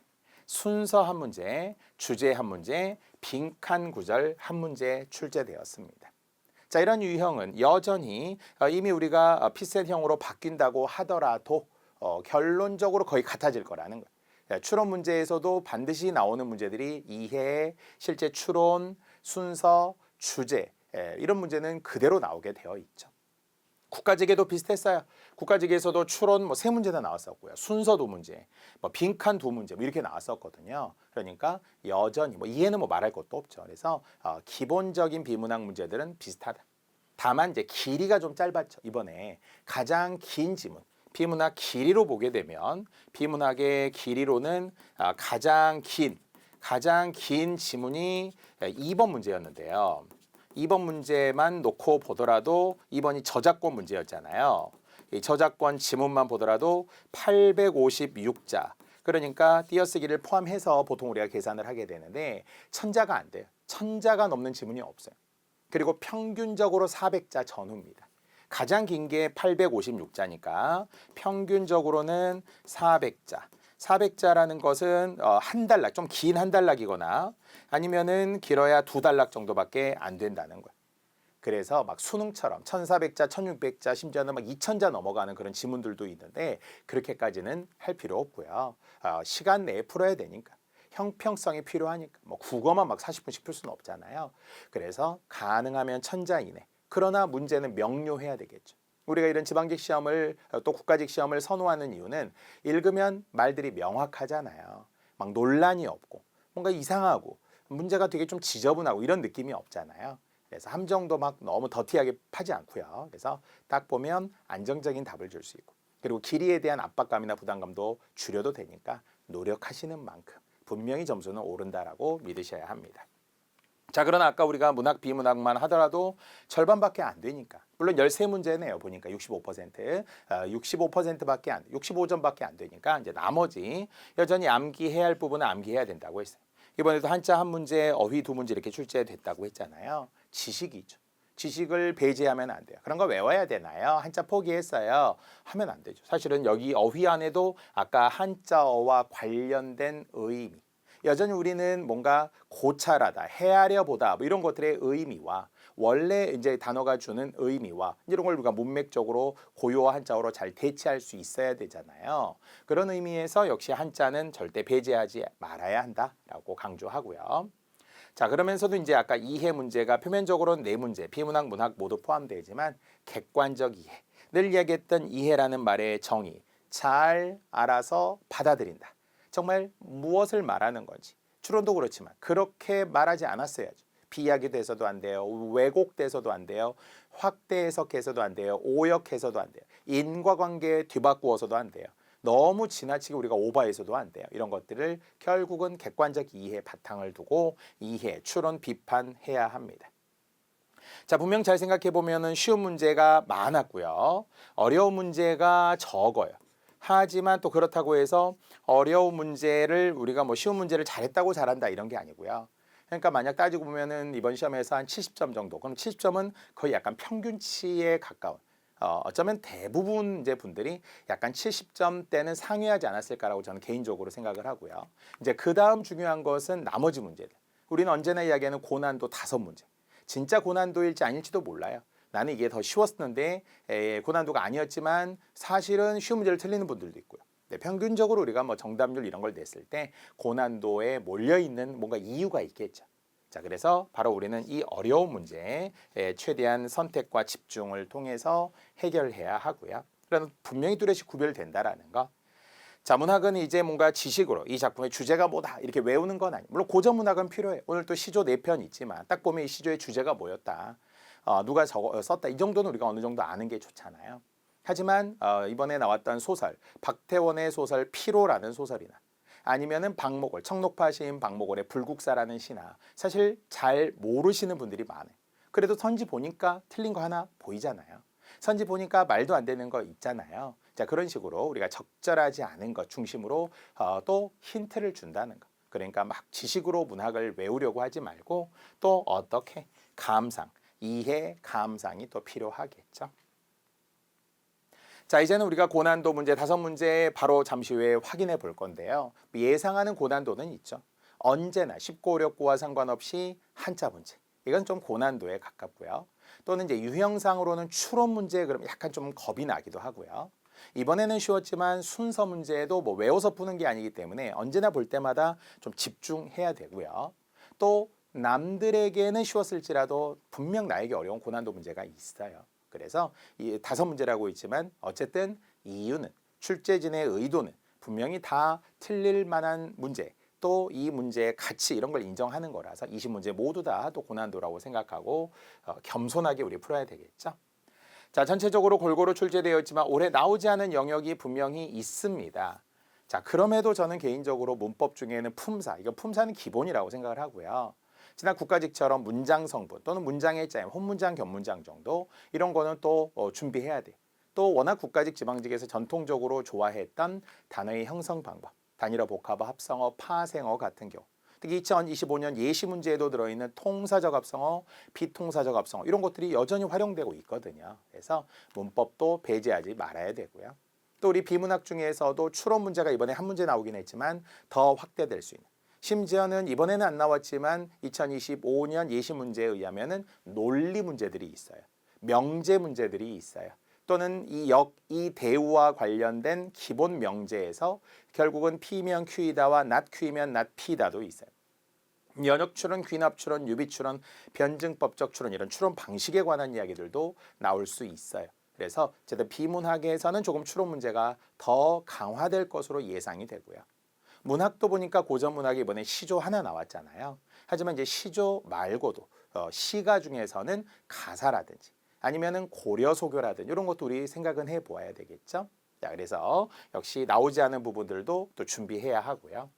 순서 한 문제, 주제 한 문제, 빈칸 구절 한 문제 출제되었습니다. 자, 이런 유형은 여전히 이미 우리가 피셋형으로 바뀐다고 하더라도 결론적으로 거의 같아질 거라는 거예요. 추론 문제에서도 반드시 나오는 문제들이 이해, 실제 추론, 순서, 주제 이런 문제는 그대로 나오게 되어 있죠. 국가직에도 비슷했어요. 국가직에서도 추론 뭐 세 문제나 나왔었고요. 순서 두 문제, 뭐 빈칸 두 문제 뭐 이렇게 나왔었거든요. 그러니까 여전히 뭐 이해는 뭐 말할 것도 없죠. 그래서 기본적인 비문학 문제들은 비슷하다. 다만 이제 길이가 좀 짧았죠. 이번에 가장 긴 지문. 비문학 길이로 보게 되면 비문학의 길이로는 가장 긴 지문이 2번 문제였는데요. 2번 문제만 놓고 보더라도 2번이 저작권 문제였잖아요. 이 저작권 지문만 보더라도 856자. 그러니까 띄어쓰기를 포함해서 보통 우리가 계산을 하게 되는데 천자가 안 돼요. 천자가 넘는 지문이 없어요. 그리고 평균적으로 400자 전후입니다. 가장 긴 게 856자니까 평균적으로는 400자. 400자라는 것은 한 단락, 좀 긴 한 단락이거나 아니면은 길어야 두 단락 정도밖에 안 된다는 거예요. 그래서 막 수능처럼 1400자, 1600자, 심지어는 막 2000자 넘어가는 그런 지문들도 있는데 그렇게까지는 할 필요 없고요. 시간 내에 풀어야 되니까. 형평성이 필요하니까 뭐 국어만 막 40분씩 풀 수는 없잖아요. 그래서 가능하면 1000자 이내. 그러나 문제는 명료해야 되겠죠. 우리가 이런 지방직 시험을 또 국가직 시험을 선호하는 이유는 읽으면 말들이 명확하잖아요. 막 논란이 없고 뭔가 이상하고 문제가 되게 좀 지저분하고 이런 느낌이 없잖아요. 그래서 함정도 막 너무 더티하게 파지 않고요. 그래서 딱 보면 안정적인 답을 줄 수 있고 그리고 길이에 대한 압박감이나 부담감도 줄여도 되니까 노력하시는 만큼 분명히 점수는 오른다라고 믿으셔야 합니다. 자, 그러나 아까 우리가 문학, 비문학만 하더라도 절반밖에 안 되니까. 물론 13문제네요. 보니까 65%. 65%밖에 안, 65점밖에 안 되니까 이제 나머지 여전히 암기해야 할 부분은 암기해야 된다고 했어요. 이번에도 한자 한 문제, 어휘 두 문제 이렇게 출제됐다고 했잖아요. 지식이죠. 지식을 배제하면 안 돼요. 그런 거 외워야 되나요? 한자 포기했어요. 하면 안 되죠. 사실은 여기 어휘 안에도 아까 한자어와 관련된 의미 여전히 우리는 뭔가 고찰하다, 헤아려 보다 뭐 이런 것들의 의미와 원래 이제 단어가 주는 의미와 이런 걸 우리가 문맥적으로 고유어 한자어로 잘 대체할 수 있어야 되잖아요. 그런 의미에서 역시 한자는 절대 배제하지 말아야 한다라고 강조하고요. 자, 그러면서도 이제 아까 이해 문제가 표면적으로는 네 문제, 비문학, 문학 모두 포함되지만 객관적 이해. 늘 이야기했던 이해라는 말의 정의, 잘 알아서 받아들인다. 정말 무엇을 말하는 건지 추론도 그렇지만 그렇게 말하지 않았어야죠. 비약이돼서도 안 돼요. 왜곡돼서도 안 돼요. 확대 해석해서도 안 돼요. 오역해서도 안 돼요. 인과관계 뒤바꾸어서도 안 돼요. 너무 지나치게 우리가 오버해서도 안 돼요. 이런 것들을 결국은 객관적 이해 바탕을 두고 이해, 추론, 비판해야 합니다. 자, 분명 잘 생각해 보면은 쉬운 문제가 많았고요. 어려운 문제가 적어요. 하지만 또 그렇다고 해서 어려운 문제를 우리가 뭐 쉬운 문제를 잘했다고 잘한다 이런 게 아니고요. 그러니까 만약 따지고 보면은 이번 시험에서 한 70점 정도. 그럼 70점은 거의 약간 평균치에 가까운. 어쩌면 대부분 이제 분들이 약간 70점대는 상회하지 않았을까라고 저는 개인적으로 생각을 하고요. 이제 그 다음 중요한 것은 나머지 문제들. 우리는 언제나 이야기하는 고난도 5문제. 진짜 고난도일지 아닐지도 몰라요. 나는 이게 더 쉬웠었는데 고난도가 아니었지만 사실은 쉬운 문제를 틀리는 분들도 있고요. 네, 평균적으로 우리가 뭐 정답률 이런 걸 냈을 때 고난도에 몰려있는 뭔가 이유가 있겠죠. 자, 그래서 바로 우리는 이 어려운 문제에 최대한 선택과 집중을 통해서 해결해야 하고요. 그럼 분명히 뚜렷이 구별된다라는 거. 자, 문학은 이제 뭔가 지식으로 이 작품의 주제가 뭐다 이렇게 외우는 건 아니에요. 물론 고전 문학은 필요해요. 오늘 또 시조 4편 있지만 딱 보면 이 시조의 주제가 뭐였다. 누가 썼다. 이 정도는 우리가 어느 정도 아는 게 좋잖아요. 하지만 이번에 나왔던 소설, 박태원의 소설 피로라는 소설이나 아니면은 박목월, 청록파 시인 박목월의 불국사라는 시나 사실 잘 모르시는 분들이 많아요. 그래도 선지 보니까 틀린 거 하나 보이잖아요. 선지 보니까 말도 안 되는 거 있잖아요. 자, 그런 식으로 우리가 적절하지 않은 것 중심으로 또 힌트를 준다는 거. 그러니까 막 지식으로 문학을 외우려고 하지 말고 또 어떻게 감상, 이해, 감상이 또 필요하겠죠. 자, 이제는 우리가 고난도 문제 5문제 바로 잠시 후에 확인해 볼 건데요. 예상하는 고난도는 있죠. 언제나 쉽고 어렵고와 상관없이 한자 문제. 이건 좀 고난도에 가깝고요. 또는 이제 유형상으로는 추론 문제 그럼 약간 좀 겁이 나기도 하고요. 이번에는 쉬웠지만 순서 문제도 뭐 외워서 푸는 게 아니기 때문에 언제나 볼 때마다 좀 집중해야 되고요. 또 남들에게는 쉬웠을지라도 분명 나에게 어려운 고난도 문제가 있어요. 그래서 이 5문제라고 있지만 어쨌든 이유는 출제진의 의도는 분명히 다 틀릴 만한 문제 또 이 문제의 가치 이런 걸 인정하는 거라서 20문제 모두 다 또 고난도라고 생각하고 겸손하게 우리 풀어야 되겠죠. 자, 전체적으로 골고루 출제되어 있지만 올해 나오지 않은 영역이 분명히 있습니다. 자, 그럼에도 저는 개인적으로 문법 중에는 품사, 이거 품사는 기본이라고 생각을 하고요. 지난 국가직처럼 문장 성분 또는 문장의 짜임, 혼문장, 견문장 정도 이런 거는 또 준비해야 돼. 또 워낙 국가직, 지방직에서 전통적으로 좋아했던 단어의 형성 방법, 단일어, 복합어, 합성어, 파생어 같은 경우 특히 2025년 예시 문제에도 들어있는 통사적 합성어, 비통사적 합성어 이런 것들이 여전히 활용되고 있거든요. 그래서 문법도 배제하지 말아야 되고요. 또 우리 비문학 중에서도 추론 문제가 이번에 한 문제 나오긴 했지만 더 확대될 수 있는 심지어는 이번에는 안 나왔지만 2025년 예시 문제에 의하면은 논리 문제들이 있어요. 명제 문제들이 있어요. 또는 이 대우와 관련된 기본 명제에서 결국은 P면 Q이다와 not Q이면 not P다도 있어요. 연역 추론, 귀납 추론, 유비 추론, 변증법적 추론 이런 추론 방식에 관한 이야기들도 나올 수 있어요. 그래서 어쨌든 비문학에서는 조금 추론 문제가 더 강화될 것으로 예상이 되고요. 문학도 보니까 고전 문학이 이번에 시조 하나 나왔잖아요. 하지만 이제 시조 말고도 시가 중에서는 가사라든지 아니면은 고려 소교라든지 이런 것도 우리 생각은 해보아야 되겠죠. 자, 그래서 역시 나오지 않은 부분들도 또 준비해야 하고요.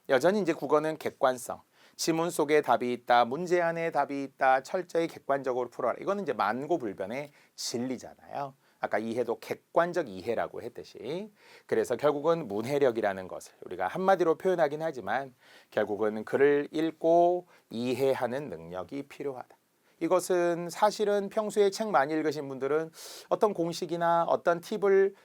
여전히 이제 국어는 객관성, 지문 속에 답이 있다, 문제 안에 답이 있다, 철저히 객관적으로 풀어라. 이거는 이제 만고불변의 진리잖아요. 아까 이해도 객관적 이해라고 했듯이 그래서 결국은 문해력이라는 것을 우리가 한마디로 표현하긴 하지만 결국은 글을 읽고 이해하는 능력이 필요하다. 이것은 사실은 평소에 책 많이 읽으신 분들은 어떤 공식이나 어떤 팁을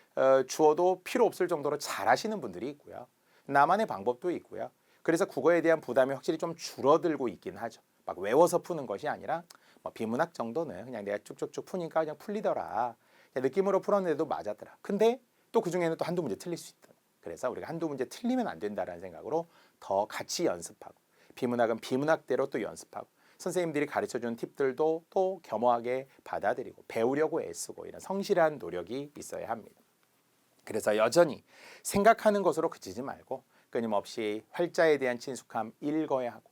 주어도 필요 없을 정도로 잘하시는 분들이 있고요. 나만의 방법도 있고요. 그래서 국어에 대한 부담이 확실히 좀 줄어들고 있긴 하죠. 막 외워서 푸는 것이 아니라 뭐 비문학 정도는 그냥 내가 쭉쭉쭉 푸니까 그냥 풀리더라. 느낌으로 풀었는데도 맞았더라. 근데 또 그중에는 또 한두 문제 틀릴 수 있다. 그래서 우리가 한두 문제 틀리면 안 된다라는 생각으로 더 같이 연습하고 비문학은 비문학대로 또 연습하고 선생님들이 가르쳐주는 팁들도 또 겸허하게 받아들이고 배우려고 애쓰고 이런 성실한 노력이 있어야 합니다. 그래서 여전히 생각하는 것으로 그치지 말고 끊임없이 활자에 대한 친숙함 읽어야 하고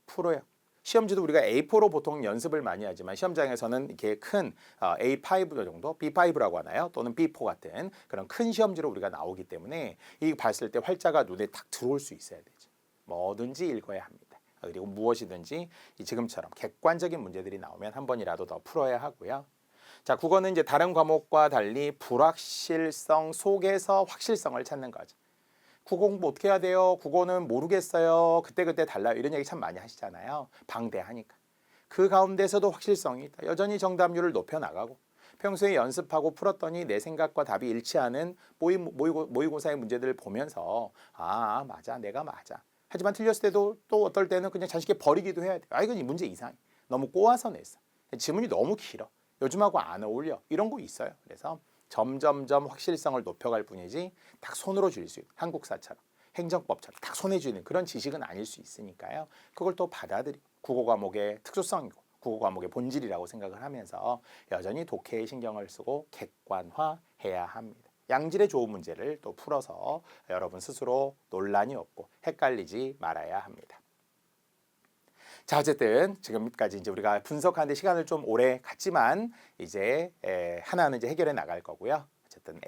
풀어야 하고 시험지도 우리가 A4로 보통 연습을 많이 하지만 시험장에서는 이렇게 큰 A5 정도, B5라고 하나요? 또는 B4 같은 그런 큰 시험지로 우리가 나오기 때문에 이 봤을 때 활자가 눈에 탁 들어올 수 있어야 되죠. 뭐든지 읽어야 합니다. 그리고 무엇이든지 지금처럼 객관적인 문제들이 나오면 한 번이라도 더 풀어야 하고요. 자, 국어는 이제 다른 과목과 달리 불확실성 속에서 확실성을 찾는 거죠. 국어 공부 어떻게 해야 돼요? 국어는 모르겠어요. 그때그때 달라요. 이런 얘기 참 많이 하시잖아요. 방대하니까. 그 가운데서도 확실성이 있다. 여전히 정답률을 높여나가고 평소에 연습하고 풀었더니 내 생각과 답이 일치하는 모의고사의 문제들을 보면서 아, 맞아. 내가 맞아. 하지만 틀렸을 때도 또 어떨 때는 그냥 자식이 버리기도 해야 돼. 아, 이건 이 문제 이상해. 너무 꼬아서 냈어. 지문이 너무 길어. 요즘하고 안 어울려. 이런 거 있어요. 그래서 점점점 확실성을 높여갈 뿐이지 딱 손으로 줄 수 있는 한국사처럼 행정법처럼 딱 손에 쥐는 그런 지식은 아닐 수 있으니까요. 그걸 또 받아들이고 국어 과목의 특수성이고 국어 과목의 본질이라고 생각을 하면서 여전히 독해에 신경을 쓰고 객관화해야 합니다. 양질의 좋은 문제를 또 풀어서 여러분 스스로 논란이 없고 헷갈리지 말아야 합니다. 자, 어쨌든 지금까지 이제 우리가 분석하는데 시간을 좀 오래 갔지만 이제 하나는 이제 해결해 나갈 거고요. 어쨌든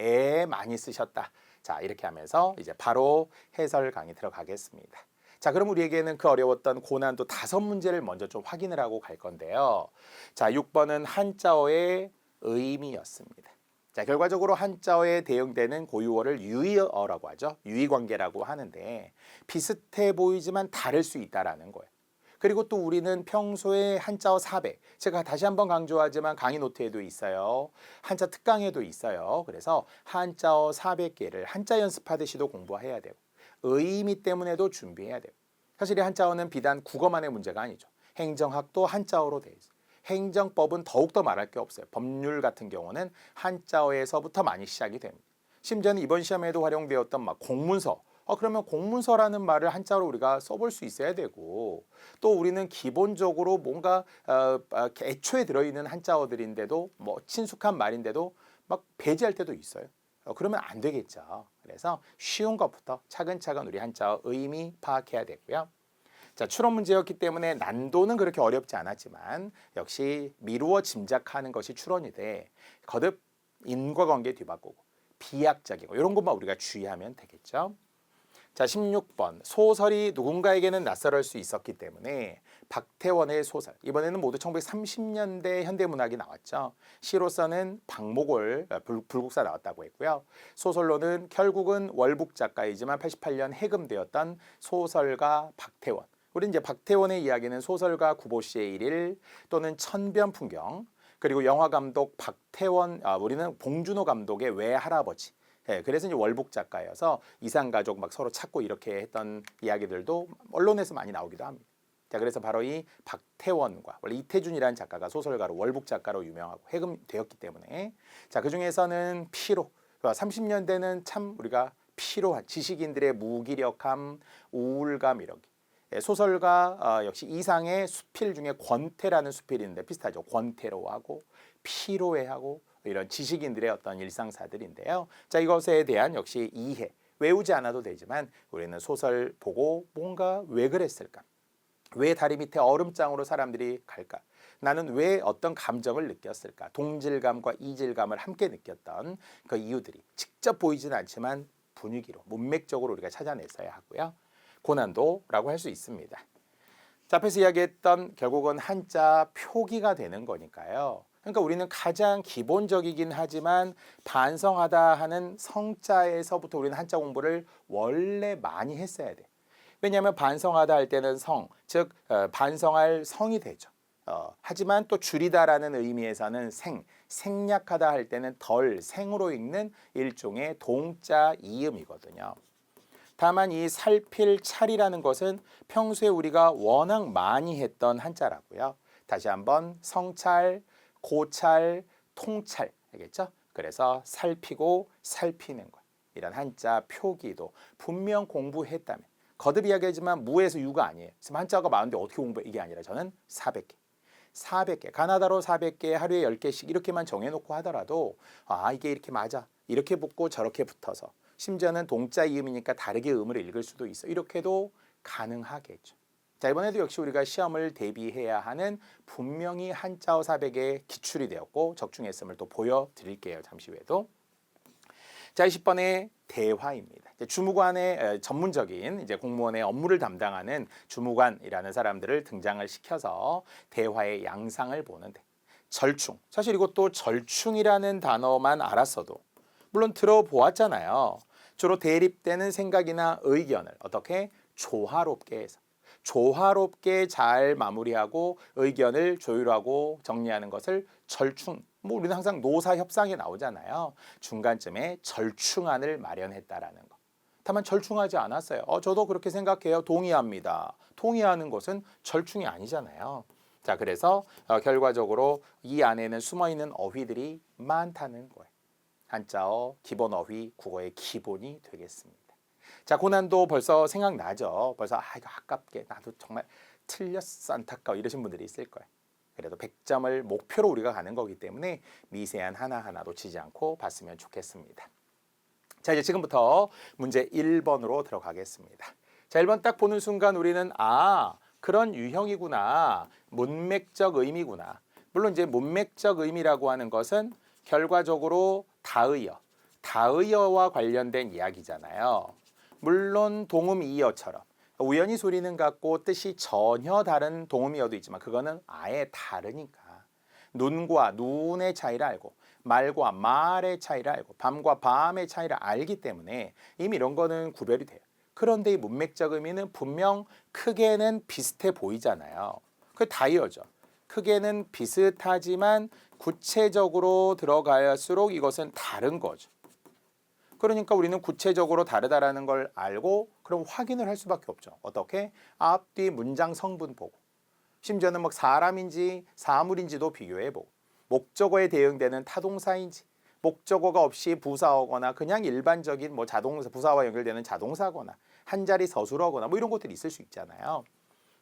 많이 쓰셨다. 자, 이렇게 하면서 이제 바로 해설 강의 들어가겠습니다. 자, 그럼 우리에게는 그 어려웠던 고난도 5문제를 먼저 좀 확인을 하고 갈 건데요. 자, 6번은 한자어의 의미였습니다. 자, 결과적으로 한자어에 대응되는 고유어를 유의어라고 하죠. 유의관계라고 하는데 비슷해 보이지만 다를 수 있다라는 거예요. 그리고 또 우리는 평소에 한자어 400, 제가 다시 한번 강조하지만 강의 노트에도 있어요. 한자 특강에도 있어요. 그래서 한자어 400개를 한자 연습하듯이도 공부해야 되고 의미 때문에도 준비해야 되고 사실 이 한자어는 비단 국어만의 문제가 아니죠. 행정학도 한자어로 돼 있어요. 행정법은 더욱더 말할 게 없어요. 법률 같은 경우는 한자어에서부터 많이 시작이 됩니다. 심지어는 이번 시험에도 활용되었던 막 공문서, 그러면 공문서라는 말을 한자로 우리가 써볼 수 있어야 되고 또 우리는 기본적으로 뭔가 애초에 들어있는 한자어들인데도 뭐 친숙한 말인데도 막 배제할 때도 있어요. 그러면 안 되겠죠. 그래서 쉬운 것부터 차근차근 우리 한자어 의미 파악해야 되고요. 자, 추론 문제였기 때문에 난도는 그렇게 어렵지 않았지만 역시 미루어 짐작하는 것이 추론이 돼 거듭 인과관계 뒤바꾸고 비약적이고 이런 것만 우리가 주의하면 되겠죠. 자, 16번 소설이 누군가에게는 낯설을 수 있었기 때문에 박태원의 소설 이번에는 모두 1930년대 현대문학이 나왔죠. 시로서는 박목월 불국사 나왔다고 했고요. 소설로는 결국은 월북 작가이지만 88년 해금되었던 소설가 박태원. 우리 이제 박태원의 이야기는 소설가 구보시의 일일 또는 천변풍경 그리고 영화 감독 박태원 우리는 봉준호 감독의 외할아버지. 그래서 이제 월북 작가여서 이산가족 막 서로 찾고 이렇게 했던 이야기들도 언론에서 많이 나오기도 합니다. 자, 그래서 바로 이 박태원과 원래 이태준이라는 작가가 소설가로 월북 작가로 유명하고 해금되었기 때문에 자, 그 중에서는 피로 30년대는 참 우리가 피로한 지식인들의 무기력함, 우울감 이런 게 소설가 역시 이상의 수필 중에 권태라는 수필이 있는데 비슷하죠. 권태로하고 피로해하고 이런 지식인들의 어떤 일상사들인데요. 자, 이것에 대한 역시 이해, 외우지 않아도 되지만 우리는 소설 보고 뭔가 왜 그랬을까? 왜 다리 밑에 얼음장으로 사람들이 갈까? 나는 왜 어떤 감정을 느꼈을까? 동질감과 이질감을 함께 느꼈던 그 이유들이 직접 보이지는 않지만 분위기로, 문맥적으로 우리가 찾아냈어야 하고요. 고난도라고 할 수 있습니다. 자, 앞에서 이야기했던 결국은 한자 표기가 되는 거니까요. 그러니까 우리는 가장 기본적이긴 하지만 반성하다 하는 성자에서부터 우리는 한자 공부를 원래 많이 했어야 돼. 왜냐하면 반성하다 할 때는 성, 즉 반성할 성이 되죠. 하지만 또 줄이다라는 의미에서는 생략하다 할 때는 덜, 생으로 읽는 일종의 동자 이음이거든요. 다만 이 살필 찰이라는 것은 평소에 우리가 워낙 많이 했던 한자라고요. 다시 한번 성찰, 고찰, 통찰 알겠죠? 그래서 살피고 살피는 것 이런 한자 표기도 분명 공부했다면 거듭 이야기하지만 무에서 유가 아니에요. 지금 한자가 많은데 어떻게 공부해? 이게 아니라 저는 400개 가나다로 400개 하루에 10개씩 이렇게만 정해놓고 하더라도 이게 이렇게 맞아 이렇게 붙고 저렇게 붙어서 심지어는 동자 이음이니까 다르게 음을 읽을 수도 있어. 이렇게도 가능하겠죠. 자, 이번에도 역시 우리가 시험을 대비해야 하는 분명히 한자어 400에 기출이 되었고 적중했음을 또 보여드릴게요. 잠시 후에도. 자, 20번의 대화입니다. 주무관의 전문적인 이제 공무원의 업무를 담당하는 주무관이라는 사람들을 등장을 시켜서 대화의 양상을 보는데 절충. 사실 이것도 절충이라는 단어만 알았어도 물론 들어보았잖아요. 주로 대립되는 생각이나 의견을 어떻게 조화롭게 해서 조화롭게 잘 마무리하고 의견을 조율하고 정리하는 것을 절충. 뭐 우리는 항상 노사 협상에 나오잖아요. 중간쯤에 절충안을 마련했다라는 거. 다만 절충하지 않았어요. 저도 그렇게 생각해요. 동의합니다. 동의하는 것은 절충이 아니잖아요. 자, 그래서 결과적으로 이 안에는 숨어있는 어휘들이 많다는 거예요. 한자어, 기본 어휘, 국어의 기본이 되겠습니다. 자, 고난도 벌써 생각나죠? 벌써 이거 아깝게 나도 정말 틀렸어 안타까워 이러신 분들이 있을 거예요. 그래도 100점을 목표로 우리가 가는 거기 때문에 미세한 하나하나 놓치지 않고 봤으면 좋겠습니다. 자, 이제 지금부터 문제 1번으로 들어가겠습니다. 자, 1번 딱 보는 순간 우리는 그런 유형이구나. 문맥적 의미구나. 물론 이제 문맥적 의미라고 하는 것은 결과적으로 다의어와 관련된 이야기잖아요. 물론 동음이어처럼 우연히 소리는 같고 뜻이 전혀 다른 동음이어도 있지만 그거는 아예 다르니까 눈과 눈의 차이를 알고 말과 말의 차이를 알고 밤과 밤의 차이를 알기 때문에 이미 이런 거는 구별이 돼요. 그런데 이 문맥적 의미는 분명 크게는 비슷해 보이잖아요. 그 다이어죠. 크게는 비슷하지만 구체적으로 들어갈수록 이것은 다른 거죠. 그러니까 우리는 구체적으로 다르다라는 걸 알고 그럼 확인을 할 수밖에 없죠. 어떻게? 앞뒤 문장 성분 보고 심지어는 뭐 사람인지 사물인지도 비교해보고 목적어에 대응되는 타동사인지 목적어가 없이 부사어거나 그냥 일반적인 뭐 자동사 부사와 연결되는 자동사거나 한 자리 서술어거나 뭐 이런 것들이 있을 수 있잖아요.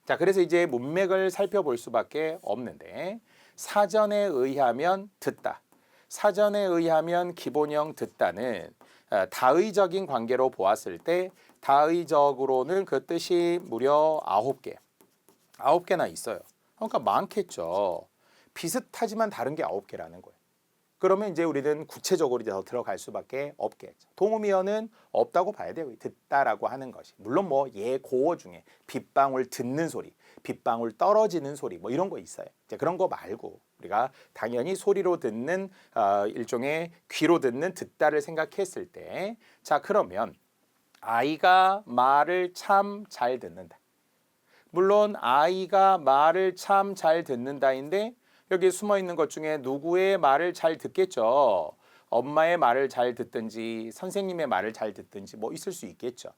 자, 그래서 이제 문맥을 살펴볼 수밖에 없는데 사전에 의하면 듣다. 사전에 의하면 기본형 듣다는 다의적인 관계로 보았을 때 다의적으로는 그 뜻이 무려 9개. 9개나 있어요. 그러니까 많겠죠. 비슷하지만 다른 게 9개라는 거예요. 그러면 이제 우리는 구체적으로 더 들어갈 수밖에 없겠죠. 동음이어는 없다고 봐야 돼요. 듣다라고 하는 것이. 물론 뭐 예고어 중에 빗방울 듣는 소리, 빗방울 떨어지는 소리 뭐 이런 거 있어요. 이제 그런 거 말고 우리가 당연히 소리로 듣는 일종의 귀로 듣는 듣다를 생각했을 때 자, 그러면 아이가 말을 참 잘 듣는다. 물론 아이가 말을 참 잘 듣는다인데 여기 숨어 있는 것 중에 누구의 말을 잘 듣겠죠. 엄마의 말을 잘 듣든지 선생님의 말을 잘 듣든지 뭐 있을 수 있겠죠.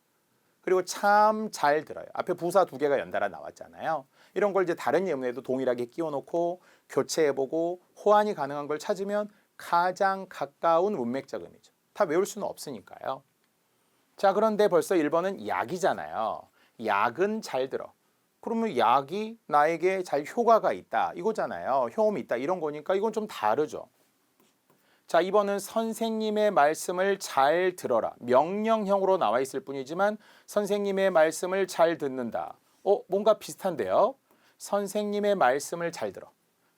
그리고 참 잘 들어요. 앞에 부사 2개가 연달아 나왔잖아요. 이런 걸 이제 다른 예문에도 동일하게 끼워놓고 교체해보고 호환이 가능한 걸 찾으면 가장 가까운 문맥적 의미죠. 다 외울 수는 없으니까요. 자, 그런데 벌써 1번은 약이잖아요. 약은 잘 들어. 그러면 약이 나에게 잘 효과가 있다 이거잖아요. 효험이 있다 이런 거니까 이건 좀 다르죠. 자, 2번은 선생님의 말씀을 잘 들어라. 명령형으로 나와 있을 뿐이지만 선생님의 말씀을 잘 듣는다. 뭔가 비슷한데요. 선생님의 말씀을 잘 들어.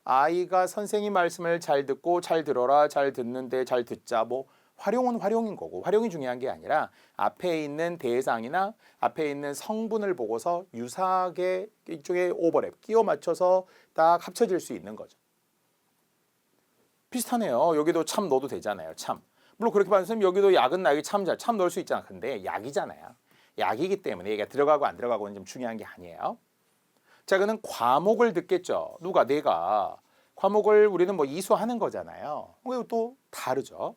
아이가 선생님 말씀을 잘 듣고 잘 들어라, 잘 듣는데 잘 듣자. 뭐 활용은 활용인 거고 활용이 중요한 게 아니라 앞에 있는 대상이나 앞에 있는 성분을 보고서 유사하게 이쪽에 오버랩 끼워 맞춰서 딱 합쳐질 수 있는 거죠. 비슷하네요. 여기도 참 넣어도 되잖아요. 참. 물론 그렇게 봤으면 여기도 약은 나에게 참 넣을 수 있잖아. 근데 약이잖아요. 약이기 때문에 이게 들어가고 안 들어가고는 좀 중요한 게 아니에요. 자, 그는 과목을 듣겠죠. 누가? 내가. 과목을 우리는 뭐 이수하는 거잖아요. 이거 또 다르죠.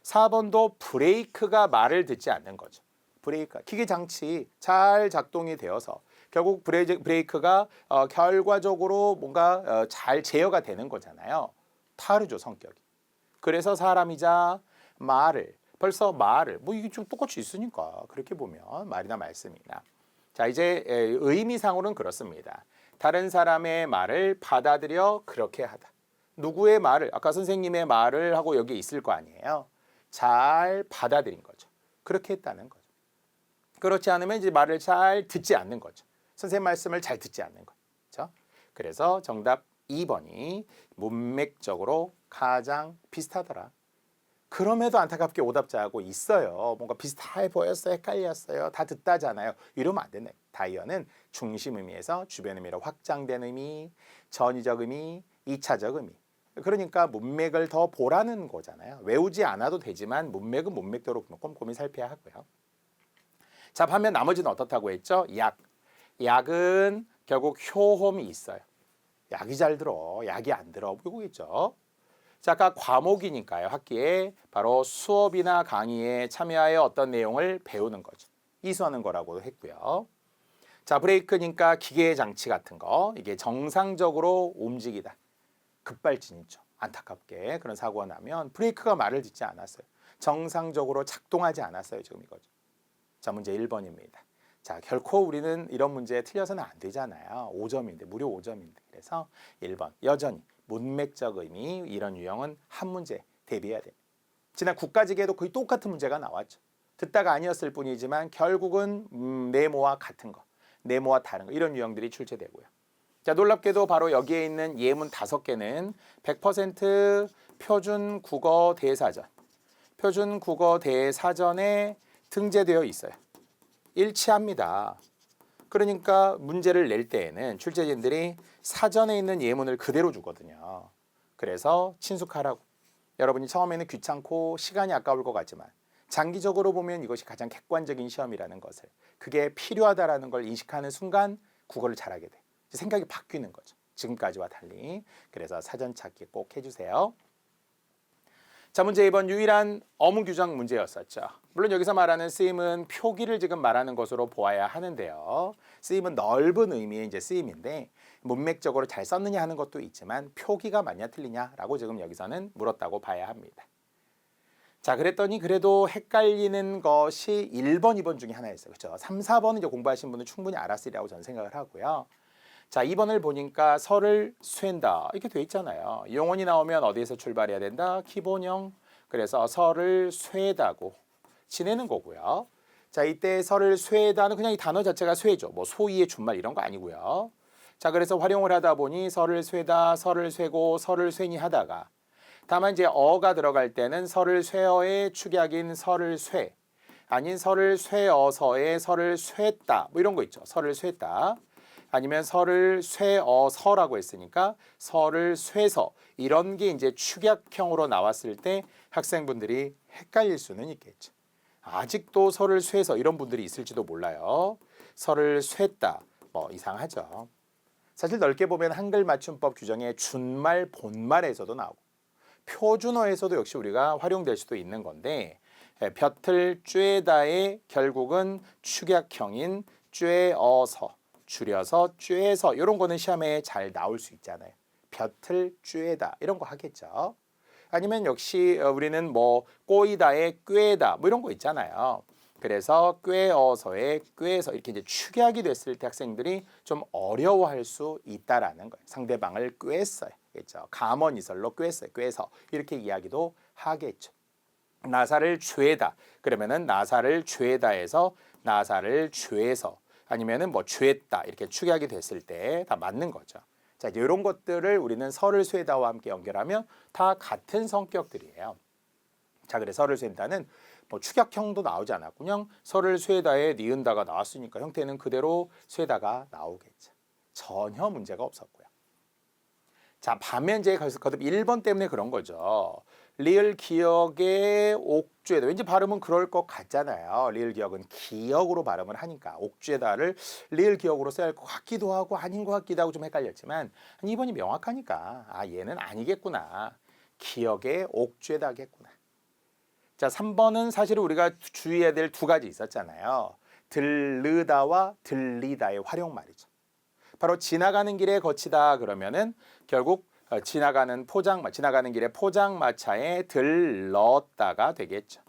4번도 브레이크가 말을 듣지 않는 거죠. 브레이크, 기계 장치 잘 작동이 되어서 결국 브레이크가 결과적으로 뭔가 잘 제어가 되는 거잖아요. 다르죠, 성격이. 그래서 사람이자 말을, 벌써 말을, 뭐 이게 좀 똑같이 있으니까 그렇게 보면 말이나 말씀이나. 자, 이제 의미상으로는 그렇습니다. 다른 사람의 말을 받아들여 그렇게 하다. 누구의 말을, 아까 선생님의 말을 하고 여기 있을 거 아니에요. 잘 받아들인 거죠. 그렇게 했다는 거죠. 그렇지 않으면 이제 말을 잘 듣지 않는 거죠. 선생님 말씀을 잘 듣지 않는 거죠. 그래서 정답 2번이 문맥적으로 가장 비슷하더라. 그럼에도 안타깝게 오답자하고 있어요. 뭔가 비슷해 보였어요. 헷갈렸어요. 다 듣다잖아요. 이러면 안 된다. 다이어는 중심 의미에서 주변 의미로 확장된 의미, 전위적 의미, 2차적 의미. 그러니까 문맥을 더 보라는 거잖아요. 외우지 않아도 되지만 문맥은 문맥대로 꼼꼼히 살펴야 하고요. 자, 반면 나머지는 어떻다고 했죠? 약. 약은 결국 효험이 있어요. 약이 잘 들어, 약이 안 들어, 이거겠죠. 자, 아까 과목이니까요. 학기에 바로 수업이나 강의에 참여하여 어떤 내용을 배우는 거죠. 이수하는 거라고 했고요. 자, 브레이크니까 기계 장치 같은 거. 이게 정상적으로 움직이다. 급발진이죠. 안타깝게 그런 사고가 나면 브레이크가 말을 듣지 않았어요. 정상적으로 작동하지 않았어요. 지금 이거죠. 자, 문제 1번입니다. 자, 결코 우리는 이런 문제에 틀려서는 안 되잖아요. 5점인데, 무려 5점인데. 그래서 1번, 여전히 문맥적 의미 이런 유형은 한 문제 대비해야 돼요. 지난 국가직에도 거의 똑같은 문제가 나왔죠. 듣다가 아니었을 뿐이지만 결국은 네모와 같은 거, 네모와 다른 거 이런 유형들이 출제되고요. 자, 놀랍게도 바로 여기에 있는 예문 5개는 100% 표준 국어 대사전, 표준 국어 대사전에 등재되어 있어요. 일치합니다. 그러니까 문제를 낼 때에는 출제진들이 사전에 있는 예문을 그대로 주거든요. 그래서 친숙하라고. 여러분이 처음에는 귀찮고 시간이 아까울 것 같지만 장기적으로 보면 이것이 가장 객관적인 시험이라는 것을, 그게 필요하다라는 걸 인식하는 순간 국어를 잘하게 돼. 생각이 바뀌는 거죠. 지금까지와 달리. 그래서 사전 찾기 꼭 해주세요. 자, 문제 2번 유일한 어문규정 문제였었죠. 물론 여기서 말하는 쓰임은 표기를 지금 말하는 것으로 보아야 하는데요. 쓰임은 넓은 의미의 이제 쓰임인데 문맥적으로 잘 썼느냐 하는 것도 있지만 표기가 맞냐 틀리냐라고 지금 여기서는 물었다고 봐야 합니다. 자, 그랬더니 그래도 헷갈리는 것이 1번, 2번 중에 하나였어요. 그렇죠? 3, 4번은 이제 공부하신 분은 충분히 알았으리라고 저는 생각을 하고요. 자, 2번을 보니까 설을 쇠다 이렇게 돼 있잖아요. 용언이 나오면 어디에서 출발해야 된다? 기본형. 그래서 설을 쇠다고 지내는 거고요. 자, 이때 설을 쇠다는 그냥 이 단어 자체가 쇠죠. 뭐 소위의 준말 이런 거 아니고요. 자, 그래서 활용을 하다 보니 설을 쇠다, 설을 쇠고, 설을 쇠니 하다가 다만 이제 어가 들어갈 때는 설을 쇠어의 축약인 설을 쇠 아닌 설을 쇠어서의 설을 쇠다 뭐 이런 거 있죠. 설을 쇠다. 아니면 설을 쇠어서라고 했으니까 설을 쇠서 이런 게 이제 축약형으로 나왔을 때 학생분들이 헷갈릴 수는 있겠죠. 아직도 설을 쇠서 이런 분들이 있을지도 몰라요. 설을 쇠다 뭐 이상하죠. 사실 넓게 보면 한글 맞춤법 규정의 준말 본말에서도 나오고 표준어에서도 역시 우리가 활용될 수도 있는 건데 벼틀 쬐다의 결국은 축약형인 쬐어서 줄여서 쬐서 이런 거는 시험에 잘 나올 수 있잖아요. 벼틀 쬐다 이런 거 하겠죠. 아니면 역시 우리는 뭐 꼬이다의 꿰다 뭐 이런 거 있잖아요. 그래서 꿰어서의 꿰서 이렇게 이제 축약이 됐을 때 학생들이 좀 어려워할 수 있다라는 거예요. 상대방을 꿰어요. 그렇죠? 감언이설로 꿰어요. 꿰서 이렇게 이야기도 하겠죠. 나사를 죄다 그러면은 나사를 죄다에서 나사를 죄서 아니면은 뭐 죄다 이렇게 축약이 됐을 때 다 맞는 거죠. 자, 이제 이런 것들을 우리는 설을 쇠다와 함께 연결하면 다 같은 성격들이에요. 자, 그래서 설을 쇠다는 뭐 축약형도 나오지 않았고 그냥 설을 쇠다에 니은다가 나왔으니까 형태는 그대로 쇠다가 나오겠죠. 전혀 문제가 없었고요. 자, 반면 이제 거듭 1번 때문에 그런 거죠. 리을 기억의 옥죄다. 왠지 발음은 그럴 것 같잖아요. 리을 기억은 기억으로 발음을 하니까 옥죄다를 리을 기억으로 써야 할 것 같기도 하고 아닌 것 같기도 하고 좀 헷갈렸지만 2번이 명확하니까 아 얘는 아니겠구나. 기억의 옥죄다겠구나. 자, 3번은 사실 우리가 주의해야 될 두 가지 있었잖아요. 들르다와 들리다의 활용 말이죠. 바로 지나가는 길에 거치다 그러면은 결국 지나가는 길에 포장마차에 들렀다가 되겠죠.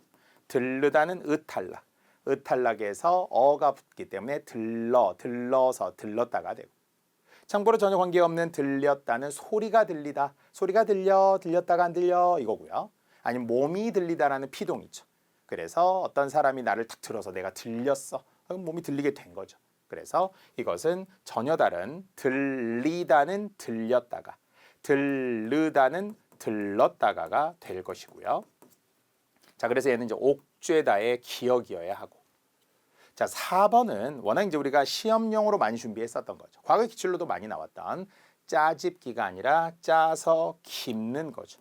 들르다는 으탈락. 으탈락에서 어가 붙기 때문에 들러서 들렀다가 되고. 참고로 전혀 관계없는 들렸다는 소리가 들리다. 소리가 들렸다가 안 들려 이거고요. 아니면 몸이 들리다라는 피동이죠. 그래서 어떤 사람이 나를 탁 들어서 내가 들렸어. 그럼 몸이 들리게 된 거죠. 그래서 이것은 전혀 다른 들리다는 들렸다가 들르다는 들렀다가가 될 것이고요. 자, 그래서 얘는 이제 옥죄다의 기억이어야 하고. 자, 4번은 워낙 이제 우리가 시험용으로 많이 준비했었던 거죠. 과거 기출로도 많이 나왔던 짜집기가 아니라 짜서 깁는 거죠.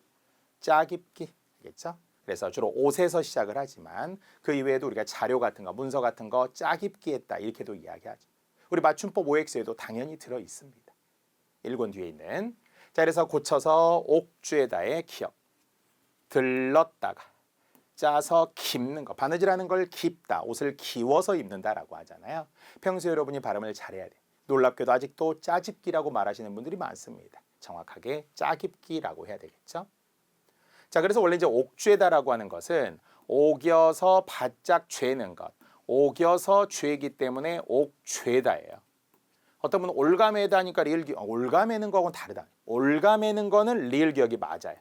짜깁기, 알겠죠? 그래서 주로 옷에서 시작을 하지만 그 이외에도 우리가 자료 같은 거, 문서 같은 거 짜깁기 했다 이렇게도 이야기하죠. 우리 맞춤법 OX에도 당연히 들어 있습니다. 1권 뒤에 있는. 자, 그래서 고쳐서 옥죄다의 기억. 들렀다가 짜서 깁는 거. 바느질하는 걸 깁다. 옷을 기워서 입는다라고 하잖아요. 평소에 여러분이 발음을 잘해야 돼. 놀랍게도 아직도 짜집기라고 말하시는 분들이 많습니다. 정확하게 짜깁기라고 해야 되겠죠. 자, 그래서 원래 이제 옥죄다라고 하는 것은 옥여서 바짝 죄는 것. 옥여서 죄이기 때문에 옥죄다예요. 어떤 분은 올가매다니까 리을 기억, 올가매는 거하고는 다르다. 올가매는 거는 리을 기억이 맞아요.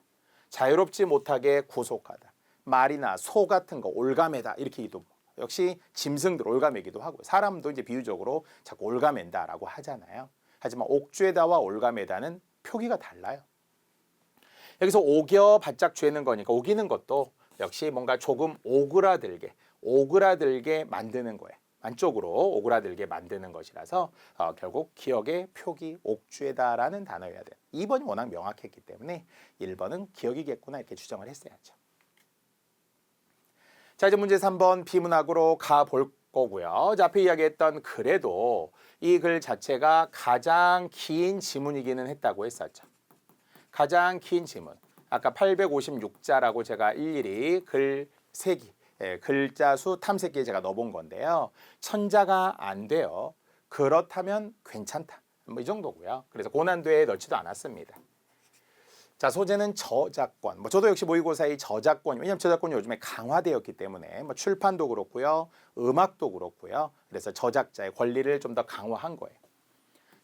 자유롭지 못하게 구속하다. 말이나 소 같은 거 올가매다 이렇게도 역시 짐승들 올가매기도 하고 사람도 이제 비유적으로 자꾸 올가맨다라고 하잖아요. 하지만 옥죄다와 올가매다는 표기가 달라요. 여기서 오겨 바짝 죄는 거니까 오기는 것도 역시 뭔가 조금 오그라들게 만드는 거예요. 안쪽으로 오그라들게 만드는 것이라서 결국 기억의 표기 옥죄다라는 단어여야 돼요. 2번이 워낙 명확했기 때문에 1번은 기억이겠구나 이렇게 추정을 했어야죠. 자, 이제 문제 3번 비문학으로 가볼 거고요. 자, 앞에 이야기했던 그래도 이 글 자체가 가장 긴 지문이기는 했다고 했었죠. 가장 긴 지문. 아까 856자라고 제가 일일이 글 세기, 글자 수 탐색기에 제가 넣어본 건데요. 1000자가 안 돼요. 그렇다면 괜찮다. 뭐 이 정도고요. 그래서 고난도에 넣지도 않았습니다. 자, 소재는 저작권. 저도 역시 모의고사의 저작권, 왜냐하면 저작권이 요즘에 강화되었기 때문에 출판도 그렇고요, 음악도 그렇고요. 그래서 저작자의 권리를 좀 더 강화한 거예요.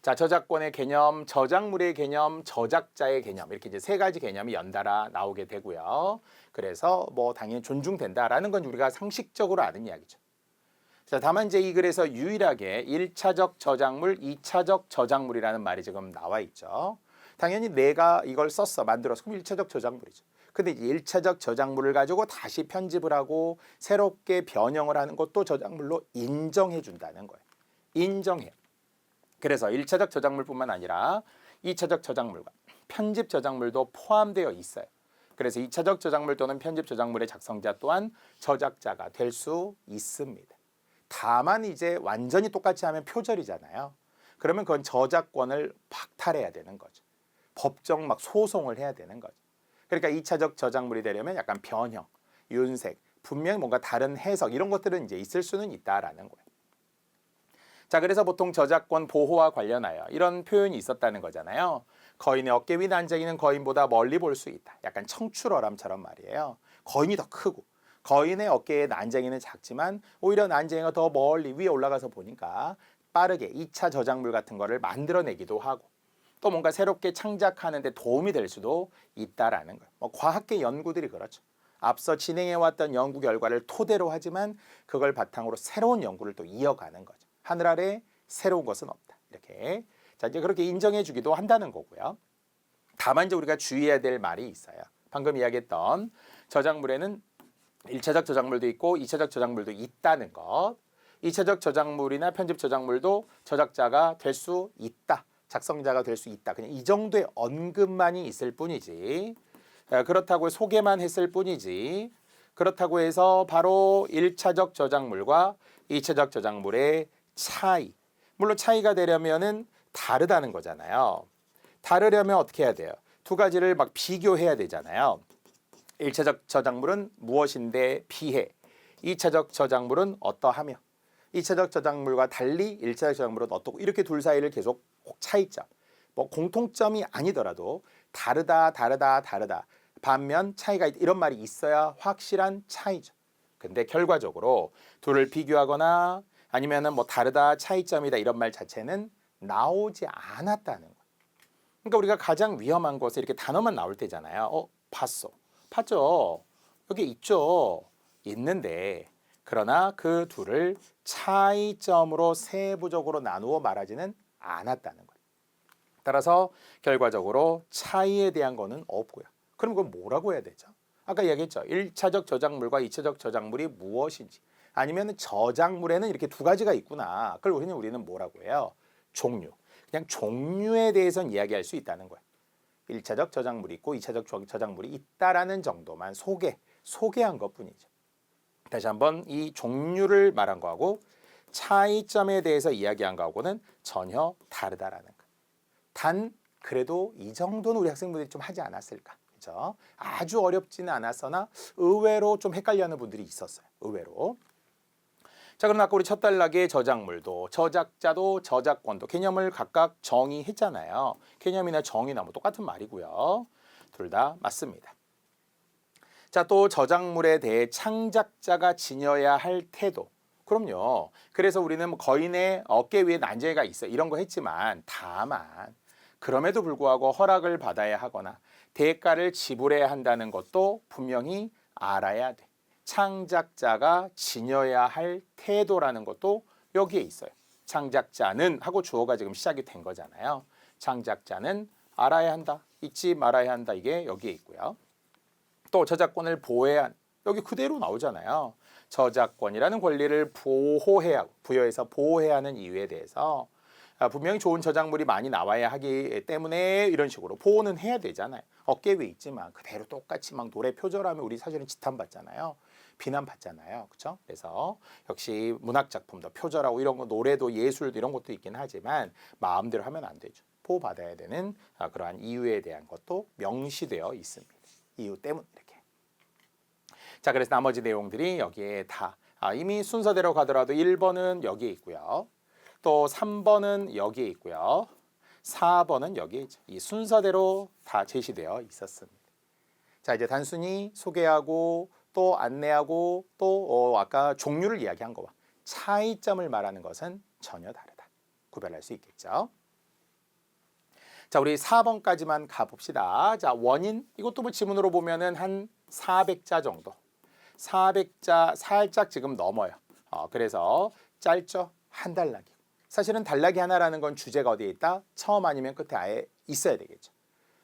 자, 저작권의 개념, 저작물의 개념, 저작자의 개념 이렇게 이제 세 가지 개념이 연달아 나오게 되고요. 그래서 당연히 존중된다라는 건 우리가 상식적으로 아는 이야기죠. 자, 다만 이제 이 글에서 유일하게 1차적 저작물, 2차적 저작물이라는 말이 지금 나와 있죠. 당연히 내가 이걸 썼어, 만들었어. 그럼 1차적 저작물이죠. 근데 이제 1차적 저작물을 가지고 다시 편집을 하고 새롭게 변형을 하는 것도 저작물로 인정해 준다는 거예요. 인정해요. 그래서 1차적 저작물뿐만 아니라 2차적 저작물과 편집 저작물도 포함되어 있어요. 그래서 2차적 저작물 또는 편집 저작물의 작성자 또한 저작자가 될 수 있습니다. 다만 이제 완전히 똑같이 하면 표절이잖아요. 그러면 그건 저작권을 박탈해야 되는 거죠. 법정 소송을 해야 되는 거죠. 그러니까 2차적 저작물이 되려면 약간 변형, 윤색, 분명히 뭔가 다른 해석 이런 것들은 이제 있을 수는 있다라는 거예요. 자, 그래서 보통 저작권 보호와 관련하여 이런 표현이 있었다는 거잖아요. 거인의 어깨 위 난쟁이는 거인보다 멀리 볼 수 있다. 약간 청출어람처럼 말이에요. 거인이 더 크고 거인의 어깨에 난쟁이는 작지만 오히려 난쟁이가 더 멀리 위에 올라가서 보니까 빠르게 2차 저작물 같은 거를 만들어내기도 하고 또 뭔가 새롭게 창작하는 데 도움이 될 수도 있다라는 거예요. 과학계 연구들이 그렇죠. 앞서 진행해왔던 연구 결과를 토대로 하지만 그걸 바탕으로 새로운 연구를 또 이어가는 거죠. 하늘 아래 새로운 것은 없다. 이렇게. 자, 이제 그렇게 인정해 주기도 한다는 거고요. 다만 이제 우리가 주의해야 될 말이 있어요. 방금 이야기했던 저작물에는 1차적 저작물도 있고 2차적 저작물도 있다는 것. 2차적 저작물이나 편집 저작물도 저작자가 될 수 있다. 작성자가 될 수 있다. 그냥 이 정도의 언급만이 있을 뿐이지. 그렇다고 소개만 했을 뿐이지. 그렇다고 해서 바로 1차적 저작물과 2차적 저작물의 차이. 물론 차이가 되려면은 다르다는 거잖아요. 다르려면 어떻게 해야 돼요? 두 가지를 비교해야 되잖아요. 1차적 저작물은 무엇인데 비해 2차적 저작물은 어떠하며 2차적 저작물과 달리 1차적 저작물은 어떻고 이렇게 둘 사이를 계속 차이점, 공통점이 아니더라도 다르다 반면 차이가 있다 이런 말이 있어야 확실한 차이죠. 근데 결과적으로 둘을 비교하거나 아니면은 다르다 차이점이다 이런 말 자체는 나오지 않았다는 거예요. 그러니까 우리가 가장 위험한 것은 이렇게 단어만 나올 때잖아요. 봤죠? 여기 있죠. 있는데 그러나 그 둘을 차이점으로 세부적으로 나누어 말하지는 않았다는 거예요. 따라서 결과적으로 차이에 대한 거는 없고요. 그럼 그건 뭐라고 해야 되죠? 아까 이야기했죠. 1차적 저작물과 2차적 저작물이 무엇인지 아니면 저작물에는 이렇게 두 가지가 있구나. 그걸 우리는 뭐라고 해요? 종류. 그냥 종류에 대해서는 이야기할 수 있다는 거예요. 1차적 저작물이 있고 2차적 저작물이 있다라는 정도만 소개한 것뿐이죠. 다시 한번 이 종류를 말한 거하고 차이점에 대해서 이야기한 거하고는 전혀 다르다라는 거. 단 그래도 이 정도는 우리 학생분들이 좀 하지 않았을까? 그렇죠? 아주 어렵지는 않았으나 의외로 좀 헷갈려하는 분들이 있었어요. 의외로. 자, 그럼 아까 우리 첫 단락의 저작물도 저작자도 저작권도 개념을 각각 정의했잖아요. 개념이나 정의나 똑같은 말이고요. 둘 다 맞습니다. 자, 또 저작물에 대해 창작자가 지녀야 할 태도. 그럼요. 그래서 우리는 거인의 어깨 위에 난쟁이가 있어 이런 거 했지만 다만 그럼에도 불구하고 허락을 받아야 하거나 대가를 지불해야 한다는 것도 분명히 알아야 돼. 창작자가 지녀야 할 태도라는 것도 여기에 있어요. 창작자는 하고 주어가 지금 시작이 된 거잖아요. 창작자는 알아야 한다, 잊지 말아야 한다 이게 여기에 있고요. 또 저작권을 보호해야 여기 그대로 나오잖아요. 저작권이라는 권리를 부여해서 보호해야 하는 이유에 대해서 분명히 좋은 저작물이 많이 나와야 하기 때문에 이런 식으로 보호는 해야 되잖아요. 어깨 위에 있지만 그대로 똑같이 막 노래 표절하면 우리 사실은 지탄받잖아요. 비난받잖아요. 그렇죠? 그래서 역시 문학 작품도 표절하고 이런 거 노래도 예술도 이런 것도 있긴 하지만 마음대로 하면 안 되죠. 보호받아야 되는 그러한 이유에 대한 것도 명시되어 있습니다. 이유 때문에 이렇게. 자, 그래서 나머지 내용들이 여기에 다 이미 순서대로 가더라도 1번은 여기에 있고요. 또 3번은 여기에 있고요. 4번은 여기에 있죠. 이 순서대로 다 제시되어 있었습니다. 자, 이제 단순히 소개하고 또 안내하고 또 아까 종류를 이야기한 거와 차이점을 말하는 것은 전혀 다르다. 구별할 수 있겠죠. 자, 우리 4번까지만 가봅시다. 자, 원인 이것도 뭐 지문으로 보면은 한 400자 정도. 400자 살짝 지금 넘어요. 그래서 짧죠. 한 단락이고. 사실은 단락이 하나라는 건 주제가 어디에 있다? 처음 아니면 끝에 아예 있어야 되겠죠.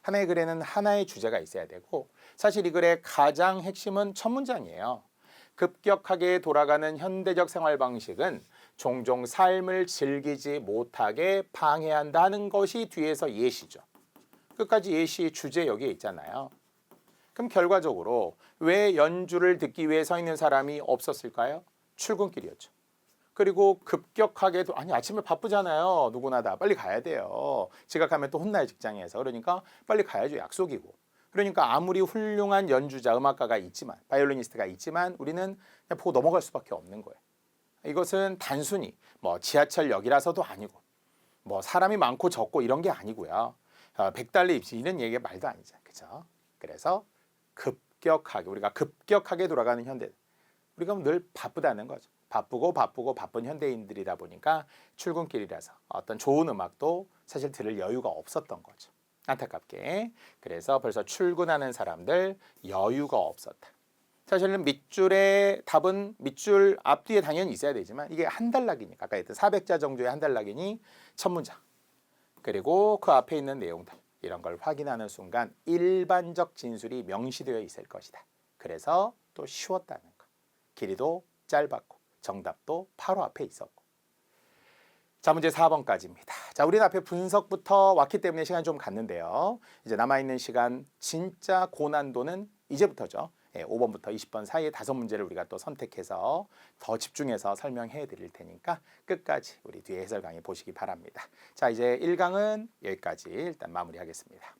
하나의 글에는 하나의 주제가 있어야 되고 사실 이 글의 가장 핵심은 첫 문장이에요. 급격하게 돌아가는 현대적 생활 방식은 종종 삶을 즐기지 못하게 방해한다는 것이 뒤에서 예시죠. 끝까지 예시 주제 여기에 있잖아요. 그럼 결과적으로 왜 연주를 듣기 위해 서 있는 사람이 없었을까요? 출근길이었죠. 그리고 급격하게 아니 아침에 바쁘잖아요. 누구나 다 빨리 가야 돼요. 지각하면 또 혼나요 직장에서. 그러니까 빨리 가야죠. 약속이고. 그러니까 아무리 훌륭한 연주자, 음악가가 있지만 바이올리니스트가 있지만 우리는 그냥 보고 넘어갈 수밖에 없는 거예요. 이것은 단순히 뭐 지하철역이라서도 아니고 뭐 사람이 많고 적고 이런 게 아니고요. 백달러 입시 이런 얘기가 말도 아니죠. 그렇죠? 그래서 급격하게 우리가 급격하게 돌아가는 현대 우리가 늘 바쁘다는 거죠. 바쁘고 바쁜 현대인들이다 보니까 출근길이라서 어떤 좋은 음악도 사실 들을 여유가 없었던 거죠. 안타깝게. 그래서 벌써 출근하는 사람들 여유가 없었다. 사실은 밑줄의 답은 밑줄 앞뒤에 당연히 있어야 되지만 이게 한 단락이니까 아까 했던 400자 정도의 한 단락이니 첫 문장 그리고 그 앞에 있는 내용들 이런 걸 확인하는 순간 일반적 진술이 명시되어 있을 것이다. 그래서 또 쉬웠다는 거. 길이도 짧았고 정답도 바로 앞에 있었고. 자, 문제 4번까지입니다. 자, 우리는 앞에 분석부터 왔기 때문에 시간 좀 갔는데요. 이제 남아있는 시간 진짜 고난도는 이제부터죠. 5번부터 20번 사이에 5문제를 우리가 또 선택해서 더 집중해서 설명해 드릴 테니까 끝까지 우리 뒤에 해설 강의 보시기 바랍니다. 자, 이제 1강은 여기까지 일단 마무리하겠습니다.